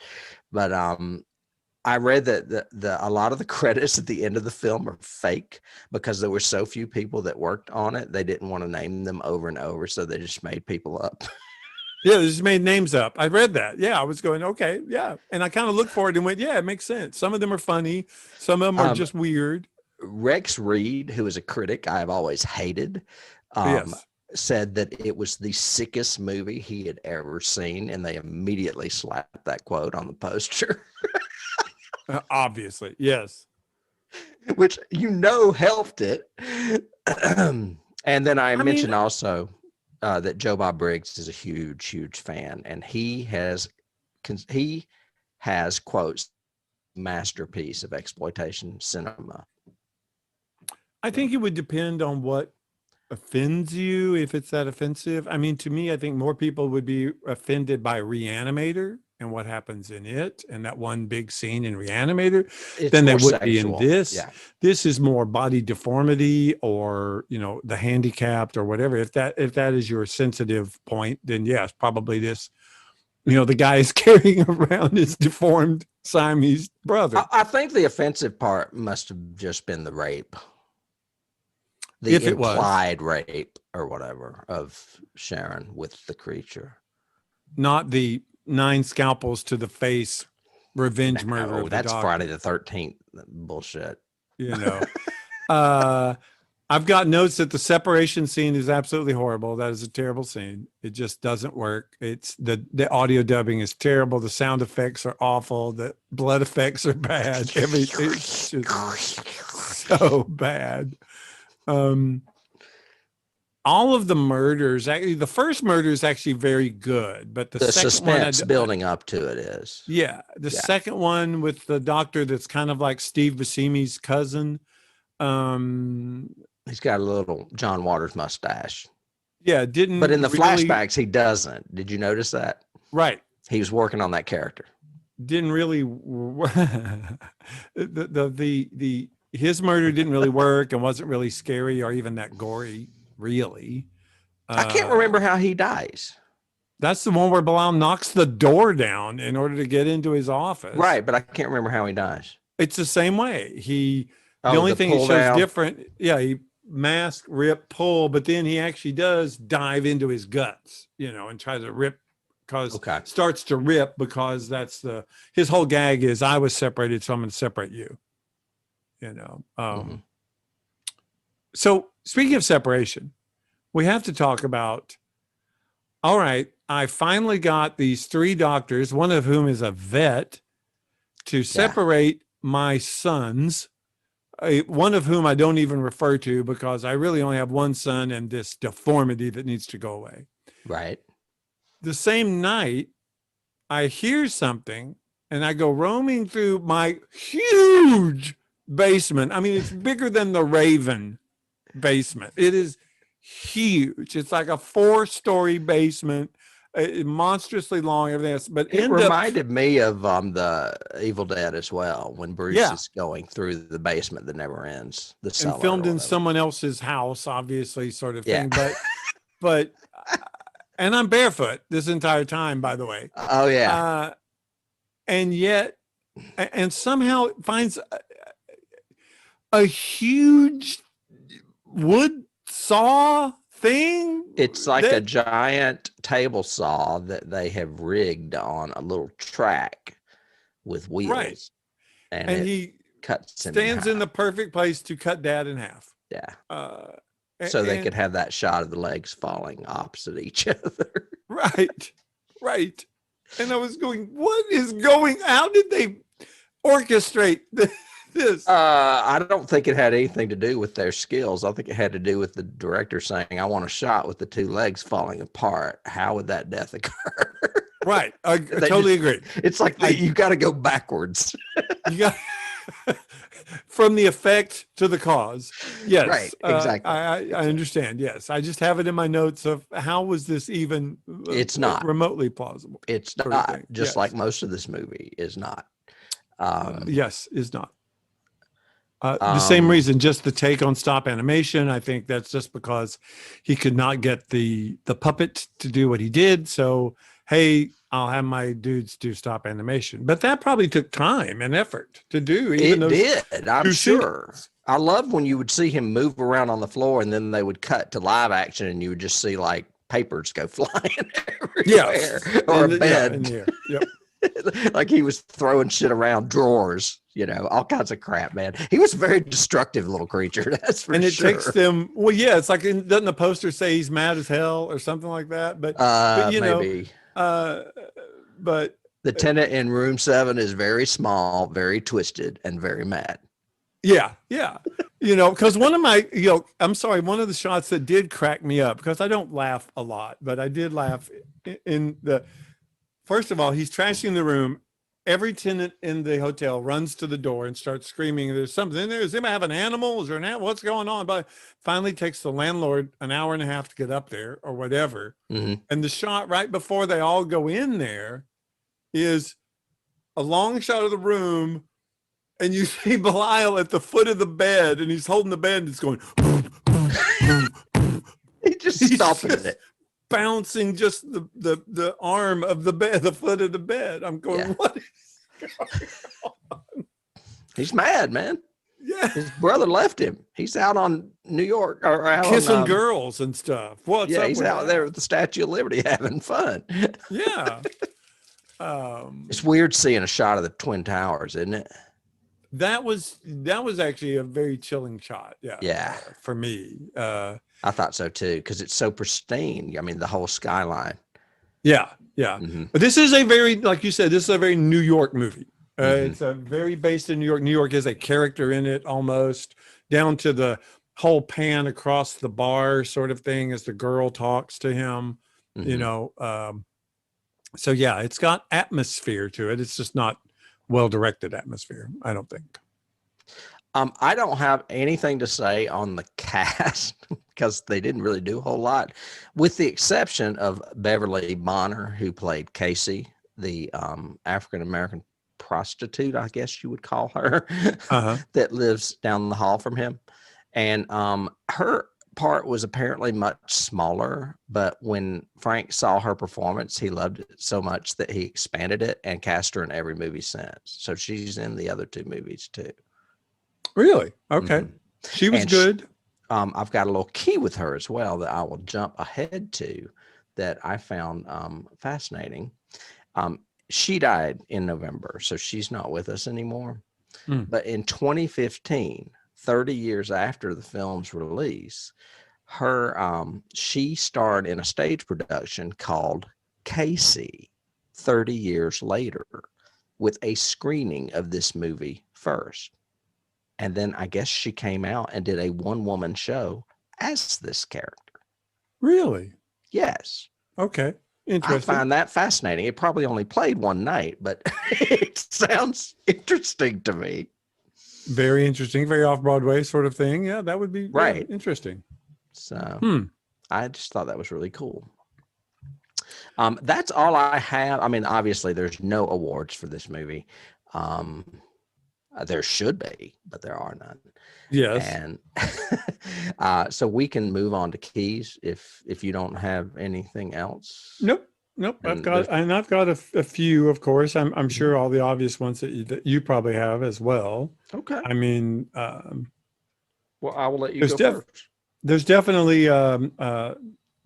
S3: but I read that a lot of the credits at the end of the film are fake because there were so few people that worked on it. They didn't want to name them over and over, so they just made people up.
S2: Yeah, they just made names up. I read that. Yeah, I was going, okay, yeah. And I kind of looked for it and went, yeah, it makes sense. Some of them are funny. Some of them are just weird.
S3: Rex Reed, who is a critic I have always hated,
S2: Yes.
S3: said that it was the sickest movie he had ever seen, and they immediately slapped that quote on the poster.
S2: Obviously, yes.
S3: Which helped it. And then I mentioned also that Joe Bob Briggs is a huge fan, and he has quotes masterpiece of exploitation cinema.
S2: I think it would depend on what offends you, if it's that offensive. I mean, to me, I think more people would be offended by Reanimator and what happens in it, and that one big scene in Reanimator, than they would be in this.
S3: Yeah.
S2: This is more body deformity, or the handicapped, or whatever. If that is your sensitive point, then yes, probably this. The guy is carrying around his deformed Siamese brother.
S3: I think the offensive part must have just been the rape. The
S2: If it was.
S3: implied rape or whatever of Sharon with the creature.
S2: Not the 9 scalpels to the face revenge murder.
S3: Oh, that's Friday the 13th bullshit.
S2: I've got notes that the separation scene is absolutely horrible. That is a terrible scene. It just doesn't work. It's the audio dubbing is terrible. The sound effects are awful. The blood effects are bad. Everything's just so bad. All of the murders, actually, the first murder is actually very good, but the second
S3: suspense building up to it is.
S2: Yeah, the second one with the doctor that's kind of like Steve Buscemi's cousin.
S3: He's got a little John Waters mustache.
S2: Yeah,
S3: but in the flashbacks he doesn't. Did you notice that?
S2: Right.
S3: He was working on that character.
S2: Didn't really his murder didn't really work and wasn't really scary or even that gory, really.
S3: I can't remember how he dies.
S2: That's the one where Belial knocks the door down in order to get into his office.
S3: Right, but I can't remember how he dies.
S2: It's the same way. The only thing he shows different, he mask, rip, pull, but then he actually does dive into his guts, and tries to rip, starts to rip because that's his whole gag is, I was separated, so I'm going to separate you. So speaking of separation, we have to talk about, all right, I finally got these 3 doctors, one of whom is a vet, to separate my sons, one of whom I don't even refer to because I really only have one son and this deformity that needs to go away.
S3: Right.
S2: The same night, I hear something and I go roaming through my huge basement. I mean, it's bigger than the Raven basement. It is huge. It's like a 4-story basement, monstrously long, everything else. But
S3: it reminded me of the Evil Dead as well, when Bruce is going through the basement that never ends, the cellar,
S2: and filmed in someone else's house, obviously, sort of thing.
S3: Yeah.
S2: But and I'm barefoot this entire time, by the way.
S3: Oh yeah.
S2: And yet, and somehow it finds a huge wood saw thing.
S3: It's like a giant table saw that they have rigged on a little track with wheels.
S2: Right. And he
S3: cuts
S2: stands in the perfect place to cut Dad in half.
S3: Yeah. So they
S2: And-
S3: could have that shot of the legs falling opposite each other.
S2: Right, right. And I was going, what is going? How did they orchestrate this?
S3: I don't think it had anything to do with their skills. I think it had to do with the director saying, "I want a shot with the two legs falling apart. How would that death occur?"
S2: Right, I totally agree.
S3: It's like you got to go backwards.
S2: You got from the effect to the cause. Yes,
S3: Right, exactly.
S2: I understand. Yes, I just have it in my notes of how was this even?
S3: It's not
S2: remotely plausible.
S3: It's
S2: sort of
S3: not
S2: thing.
S3: just
S2: Yes.
S3: like most of this movie is not.
S2: Yes, is not. The same reason, just the take on stop animation. I think that's just because he could not get the puppet to do what he did. So, hey, I'll have my dudes do stop animation. But that probably took time and effort to do. Even
S3: It
S2: those
S3: did. I'm
S2: two
S3: sure.
S2: scenes.
S3: I loved when you would see him move around on the floor, and then they would cut to live action, and you would just see like papers go flying everywhere, or a bed.
S2: in the air. Yep.
S3: Like he was throwing shit around, drawers, all kinds of crap, man. He was a very destructive little creature. That's for
S2: And it
S3: sure.
S2: takes them. Well, yeah, it's like doesn't the poster say he's mad as hell or something like that? But
S3: Maybe.
S2: But
S3: The tenant in room 7 is very small, very twisted, and very mad.
S2: yeah, because one of my, I'm sorry, one of the shots that did crack me up, because I don't laugh a lot, but I did laugh in the, first of all, he's trashing the room. Every tenant in the hotel runs to the door and starts screaming, there's something in there. Does anybody have an animal? Is there an animal? What's going on? But finally takes the landlord an hour and a half to get up there or whatever.
S3: Mm-hmm.
S2: And the shot right before they all go in there is a long shot of the room. And you see Belial at the foot of the bed, and he's holding the bed, and it's going.
S3: He just stopping it.
S2: Bouncing just the arm of the bed, the foot of the bed. I'm going, what is going on?
S3: He's mad, man.
S2: Yeah.
S3: His brother left him. He's out on New York or out
S2: kissing
S3: on,
S2: girls and stuff. What's up
S3: he's
S2: with
S3: out
S2: that?
S3: there at the Statue of Liberty having fun.
S2: Yeah.
S3: It's weird seeing a shot of the Twin Towers, isn't it?
S2: That was actually a very chilling shot. Yeah.
S3: Yeah.
S2: For me.
S3: I thought so too, because it's so pristine. I mean, the whole skyline.
S2: Yeah.
S3: Mm-hmm.
S2: But this is a very, like you said, this is a very New York movie. It's a very based in New York. New York is a character in it almost, down to the whole pan across the bar sort of thing as the girl talks to him.
S3: Mm-hmm.
S2: So yeah, it's got atmosphere to it. It's just not well-directed atmosphere, I don't think.
S3: I don't have anything to say on the cast because they didn't really do a whole lot, with the exception of Beverly Bonner, who played Casey, the African-American prostitute, I guess you would call her, that lives down the hall from him. And her part was apparently much smaller, but when Frank saw her performance, he loved it so much that he expanded it and cast her in every movie since. So she's in the other 2 movies too.
S2: Really? Okay.
S3: Mm-hmm.
S2: She was good.
S3: I've got a little key with her as well that I will jump ahead to that I found fascinating. She died in November, so she's not with us anymore. But in 2015, 30 years after the film's release, she starred in a stage production called Casey 30 years later, with a screening of this movie first. And then I guess she came out and did a one-woman show as this character.
S2: Really?
S3: Yes.
S2: Okay. Interesting.
S3: I find that fascinating. It probably only played one night, but it sounds interesting to me.
S2: Very interesting. Very off-Broadway sort of thing. Yeah, that would be
S3: right.
S2: Interesting.
S3: So I just thought that was really cool. That's all I have. I mean, obviously, there's no awards for this movie. There should be, but there are none.
S2: Yes.
S3: And so we can move on to keys if you don't have anything else.
S2: Nope. I've got a few, of course. I'm sure all the obvious ones that you probably have as well.
S3: Okay.
S2: I mean,
S3: well, I will let you go first.
S2: There's definitely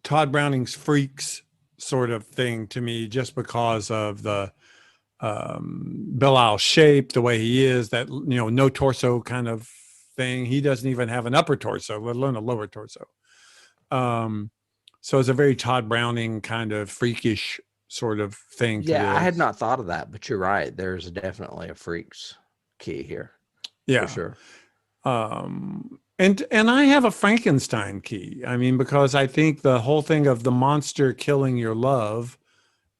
S2: Todd Browning's Freaks sort of thing to me, just because of the Belial shape, the way he is, that no torso kind of thing. He doesn't even have an upper torso, let alone a lower torso. So it's a very Todd Browning kind of freakish sort of thing to
S3: Yeah, I had
S2: this.
S3: not thought of that, but you're right. There's definitely a freak's key here.
S2: Yeah.
S3: For sure.
S2: And I have a Frankenstein key. I mean, because I think the whole thing of the monster killing your love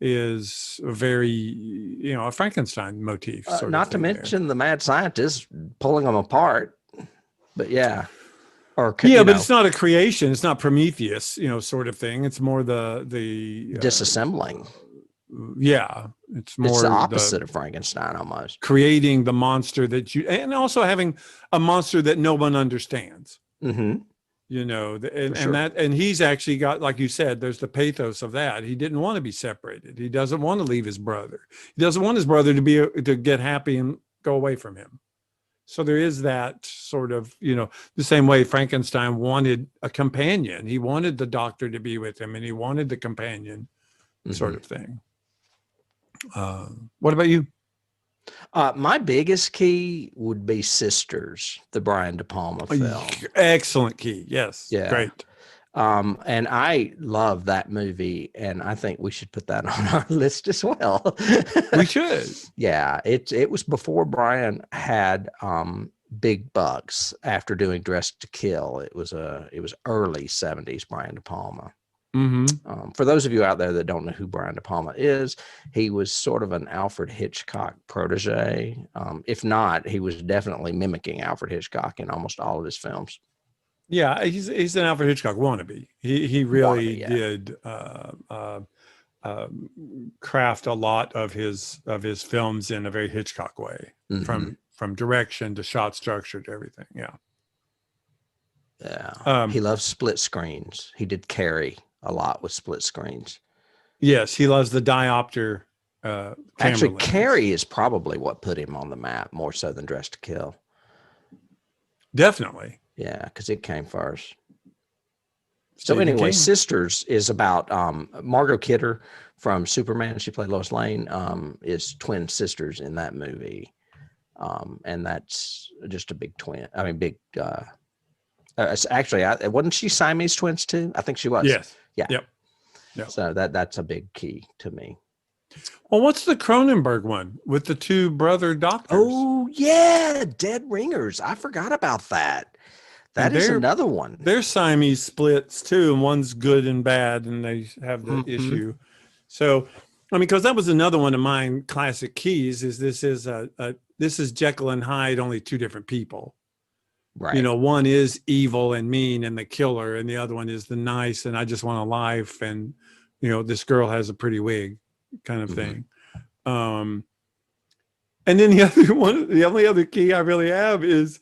S2: is a very, a Frankenstein motif sort of
S3: Not to
S2: thing there.
S3: mention the mad scientist pulling them apart. But yeah. Or
S2: Yeah, but it's not a creation. It's not Prometheus, sort of thing. It's more the
S3: disassembling.
S2: Yeah, it's more
S3: It's the opposite of Frankenstein almost.
S2: Creating the monster that and also having a monster that no one understands.
S3: Mm-hmm.
S2: And he's actually got, like you said, there's the pathos of that. He didn't want to be separated. He doesn't want to leave his brother. He doesn't want his brother to get happy and go away from him. So there is that sort of, the same way Frankenstein wanted a companion. He wanted the doctor to be with him, and he wanted the companion sort of thing. What about you?
S3: My biggest key would be Sisters, the Brian De Palma film.
S2: Excellent key. Yes. Yeah. Great.
S3: And I love that movie, and I think we should put that on our list as well.
S2: We should.
S3: Yeah, it was before Brian had big bucks after doing Dress to Kill. It was early 70s Brian De Palma.
S2: Mm-hmm.
S3: For those of you out there that don't know who Brian De Palma is, he was sort of an Alfred Hitchcock protege. If not, he was definitely mimicking Alfred Hitchcock in almost all of his films.
S2: Yeah, he's an Alfred Hitchcock wannabe. He really did craft a lot of his films in a very Hitchcock way, from direction to shot structure to everything. Yeah.
S3: Yeah. He loves split screens. He did Carrie a lot with split screens.
S2: Yes, he loves the diopter.
S3: Actually,
S2: lens.
S3: Carrie is probably what put him on the map more so than Dress to Kill.
S2: Definitely.
S3: Yeah, because it came first. So anyway, Sisters is about Margot Kidder from Superman. She played Lois Lane. Is twin sisters in that movie, and that's just a big twin. I mean, big. Actually, wasn't she Siamese twins too? I think she was.
S2: Yes.
S3: Yeah.
S2: Yep.
S3: So that's a big key to me.
S2: Well, what's the Cronenberg one with the two brother doctors?
S3: Oh yeah, Dead Ringers. I forgot about that. That is another one.
S2: They're Siamese splits too, and one's good and bad, and they have the issue. So, I mean, because that was another one of mine classic keys. This is Jekyll and Hyde, only two different people.
S3: Right.
S2: One is evil and mean and the killer, and the other one is the nice and I just want a life, and this girl has a pretty wig, kind of thing. And then the only other key I really have is,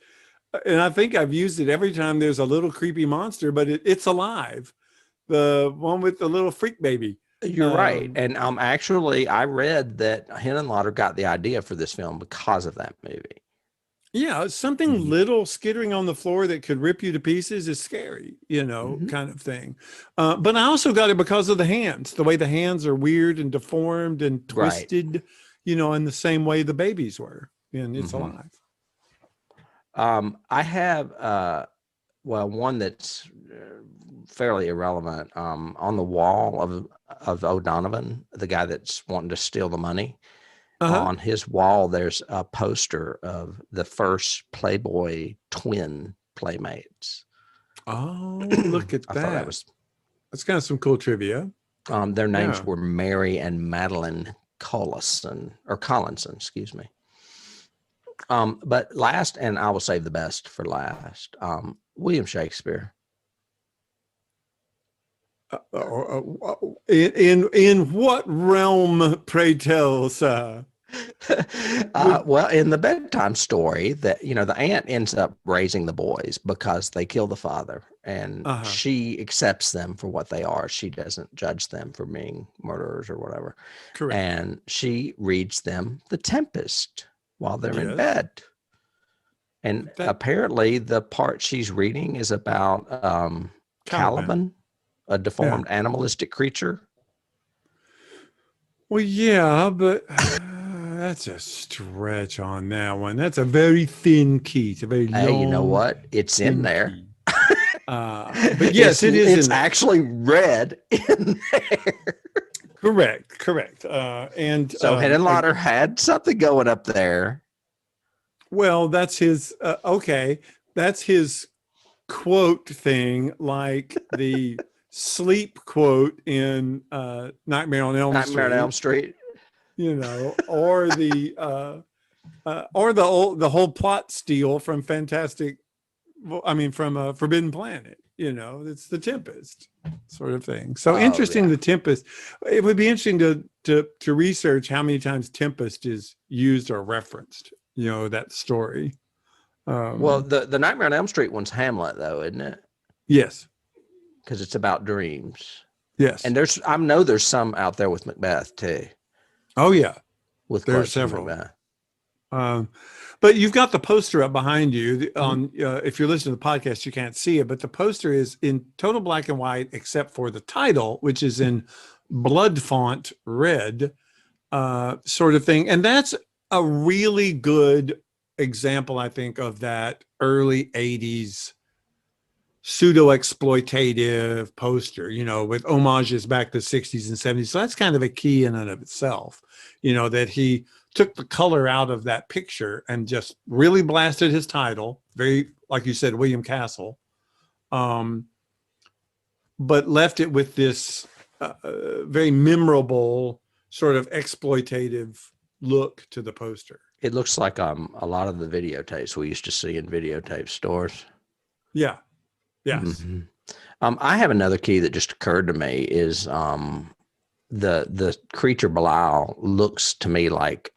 S2: and I think I've used it every time there's a little creepy monster, but it's alive. The one with the little freak baby.
S3: You're right. And I read that Henenlotter got the idea for this film because of that movie.
S2: Yeah, something little skittering on the floor that could rip you to pieces is scary, kind of thing. But I also got it because of the hands, the way the hands are weird and deformed and twisted, in the same way the babies were. And it's alive.
S3: I have, one that's fairly irrelevant. On the wall of O'Donovan, the guy that's wanting to steal the money, on his wall, there's a poster of the first Playboy twin playmates.
S2: Oh, look at that.
S3: I thought
S2: that's kind of some cool trivia.
S3: Their names were Mary and Madeline Collinson, excuse me. But last, and I will save the best for last, William Shakespeare.
S2: In what realm, pray tell, sir?
S3: Well, in the bedtime story, that the aunt ends up raising the boys because they kill the father, and she accepts them for what they are. She doesn't judge them for being murderers or whatever.
S2: Correct.
S3: And she reads them The Tempest while they're in bed. And apparently the part she's reading is about Caliban, a deformed animalistic creature.
S2: Well, yeah, but that's a stretch on that one. That's a very thin key. It's a very long,
S3: you know what? It's in there.
S2: But yes,
S3: it's actually red in there.
S2: Correct. And
S3: So Henenlotter had something going up there.
S2: well, that's his. Okay, that's his quote thing, like the sleep quote in Nightmare on Elm
S3: Nightmare on Elm Street.
S2: You know, or the whole plot steal from from Forbidden Planet. You know, it's the Tempest sort of thing. So interesting,
S3: yeah.
S2: the Tempest. It would be interesting to research how many times Tempest is used or referenced. You know, that story.
S3: Well, the Nightmare on Elm Street one's Hamlet, though, isn't it?
S2: Yes.
S3: Because it's about dreams.
S2: Yes.
S3: And I know there's some out there with Macbeth too.
S2: Oh yeah.
S3: With
S2: there are
S3: quotes from
S2: several.
S3: Macbeth.
S2: But you've got the poster up behind you. On if you're listening to the podcast, you can't see it, but the poster is in total black and white, except for the title, which is in blood font red, sort of thing. And that's a really good example, I think, of that early 80s pseudo exploitative poster, you know, with homages back to the 60s and 70s. So that's kind of a key in and of itself, you know, that he took the color out of that picture and just really blasted his title, very, like you said, William Castle, but left it with this very memorable sort of exploitative look to the poster.
S3: It looks like a lot of the videotapes we used to see in videotape stores.
S2: Yeah. Yes.
S3: Mm-hmm. I have another key that just occurred to me is the creature Belial looks to me like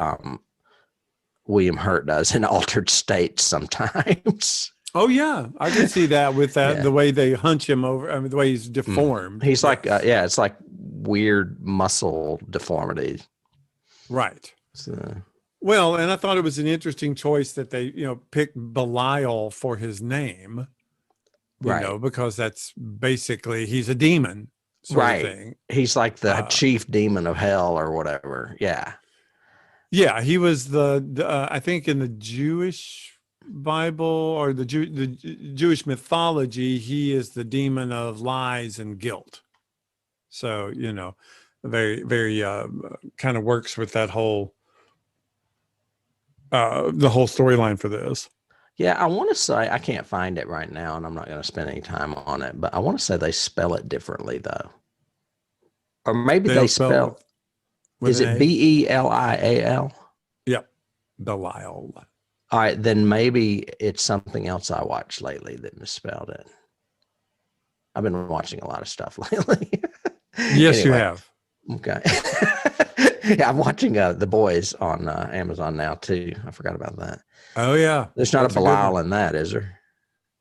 S3: William Hurt does in Altered States sometimes.
S2: Oh yeah, I can see that with that the way they hunch him over. I mean, the way he's deformed.
S3: He's like it's like weird muscle deformity.
S2: Right.
S3: So.
S2: Well, and I thought it was an interesting choice that they, you know, picked Belial for his name. You know, because that's basically he's a demon sort of thing.
S3: He's like the chief demon of hell or whatever. Yeah.
S2: Yeah, he was the I think in the Jewish Bible or the Jewish mythology, he is the demon of lies and guilt. So, you know, very, very kind of works with that whole the whole storyline for this.
S3: Yeah, I want to say, I can't find it right now, and I'm not going to spend any time on it, but I want to say they spell it differently, though. Or maybe they spell is it Belial?
S2: Yep, Belial.
S3: All right, then maybe it's something else I watched lately that misspelled it. I've been watching a lot of stuff lately.
S2: Yes, anyway, you have.
S3: Okay. Yeah, I'm watching The Boys on Amazon now, too. I forgot about that.
S2: Oh, yeah.
S3: There's not a Belial in that, is there?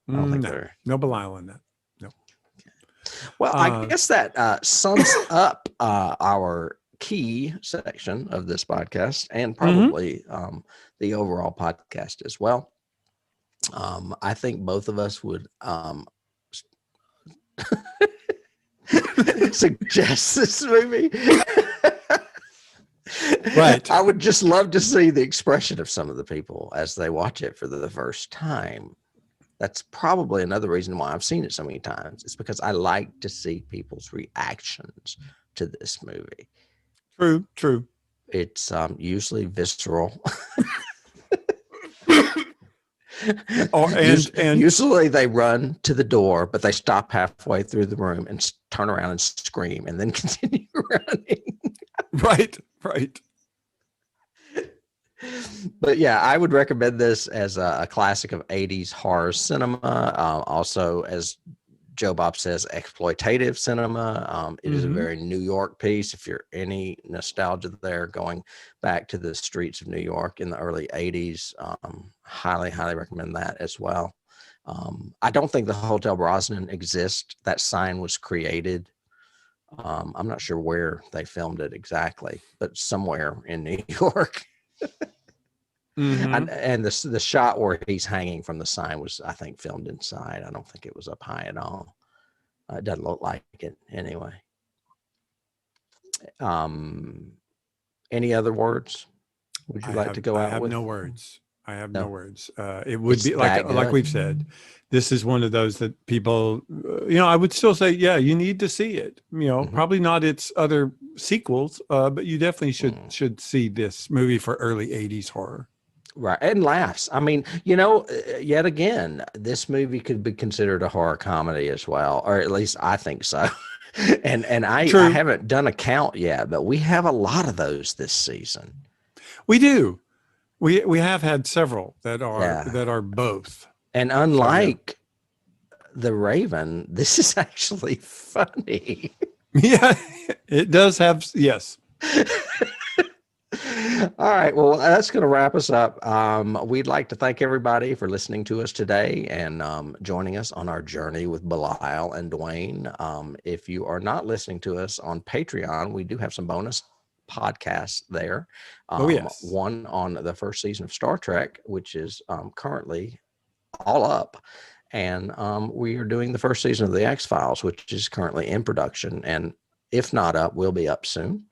S3: I don't think there.
S2: No Belial in that. No.
S3: Okay. Well, I guess that sums up our key section of this podcast and probably the overall podcast as well. I think both of us would suggest this movie.
S2: Right.
S3: I would just love to see the expression of some of the people as they watch it for the first time. That's probably another reason why I've seen it so many times. It's because I like to see people's reactions to this movie.
S2: True.
S3: It's usually visceral. Usually they run to the door, but they stop halfway through the room and turn around and scream and then continue running.
S2: Right.
S3: But yeah, I would recommend this as a classic of 80s horror cinema. Also, as Joe Bob says, exploitative cinema. It is a very New York piece. If you're any nostalgia there, going back to the streets of New York in the early 80s, highly recommend that as well. I don't think the Hotel Brosnan exists. That sign was created. I'm not sure where they filmed it exactly, but somewhere in New York. And the shot where he's hanging from the sign was, I think, filmed inside. I don't think it was up high at all. It doesn't look like it anyway. Any other words would you like to go out with?
S2: I have no words. It would be like we've said, this is one of those that people, I would still say, yeah, you need to see it. Probably not its other sequels, but you definitely should see this movie for early 80s horror.
S3: Right. And laughs. I mean, yet again, this movie could be considered a horror comedy as well, or at least I think so. and I haven't done a count yet, but we have a lot of those this season.
S2: We do. We have had several that are both.
S3: And unlike The Raven, this is actually funny.
S2: Yeah, it does have, yes.
S3: All right. Well, that's going to wrap us up. We'd like to thank everybody for listening to us today and joining us on our journey with Belial and Duane. If you are not listening to us on Patreon, we do have some bonus podcasts there.
S2: Yes.
S3: One on the first season of Star Trek, which is currently all up. And we are doing the first season of the X-Files, which is currently in production. And if not up, will be up soon.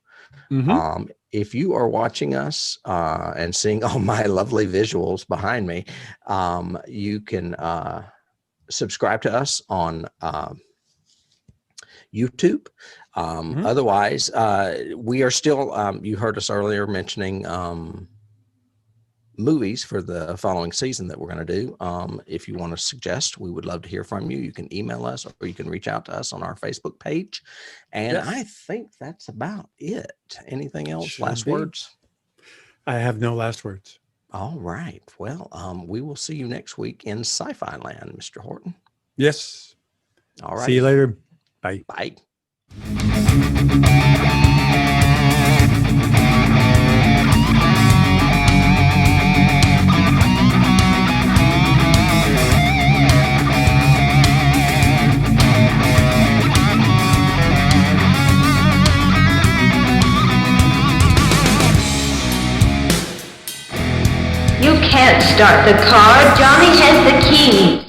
S2: Mm-hmm.
S3: If you are watching us and seeing all my lovely visuals behind me, you can subscribe to us on YouTube. Otherwise, we are still, you heard us earlier mentioning movies for the following season that we're going to do. If you want to suggest, we would love to hear from you. You can email us or you can reach out to us on our Facebook page. And I think that's about it. Anything else? Last words?
S2: I have no last words.
S3: All right. Well, we will see you next week in Sci-Fi Land, Mr. Horton.
S2: Yes.
S3: All right.
S2: See you later. Bye.
S3: Bye.
S1: You can't start the car. Johnny has the key.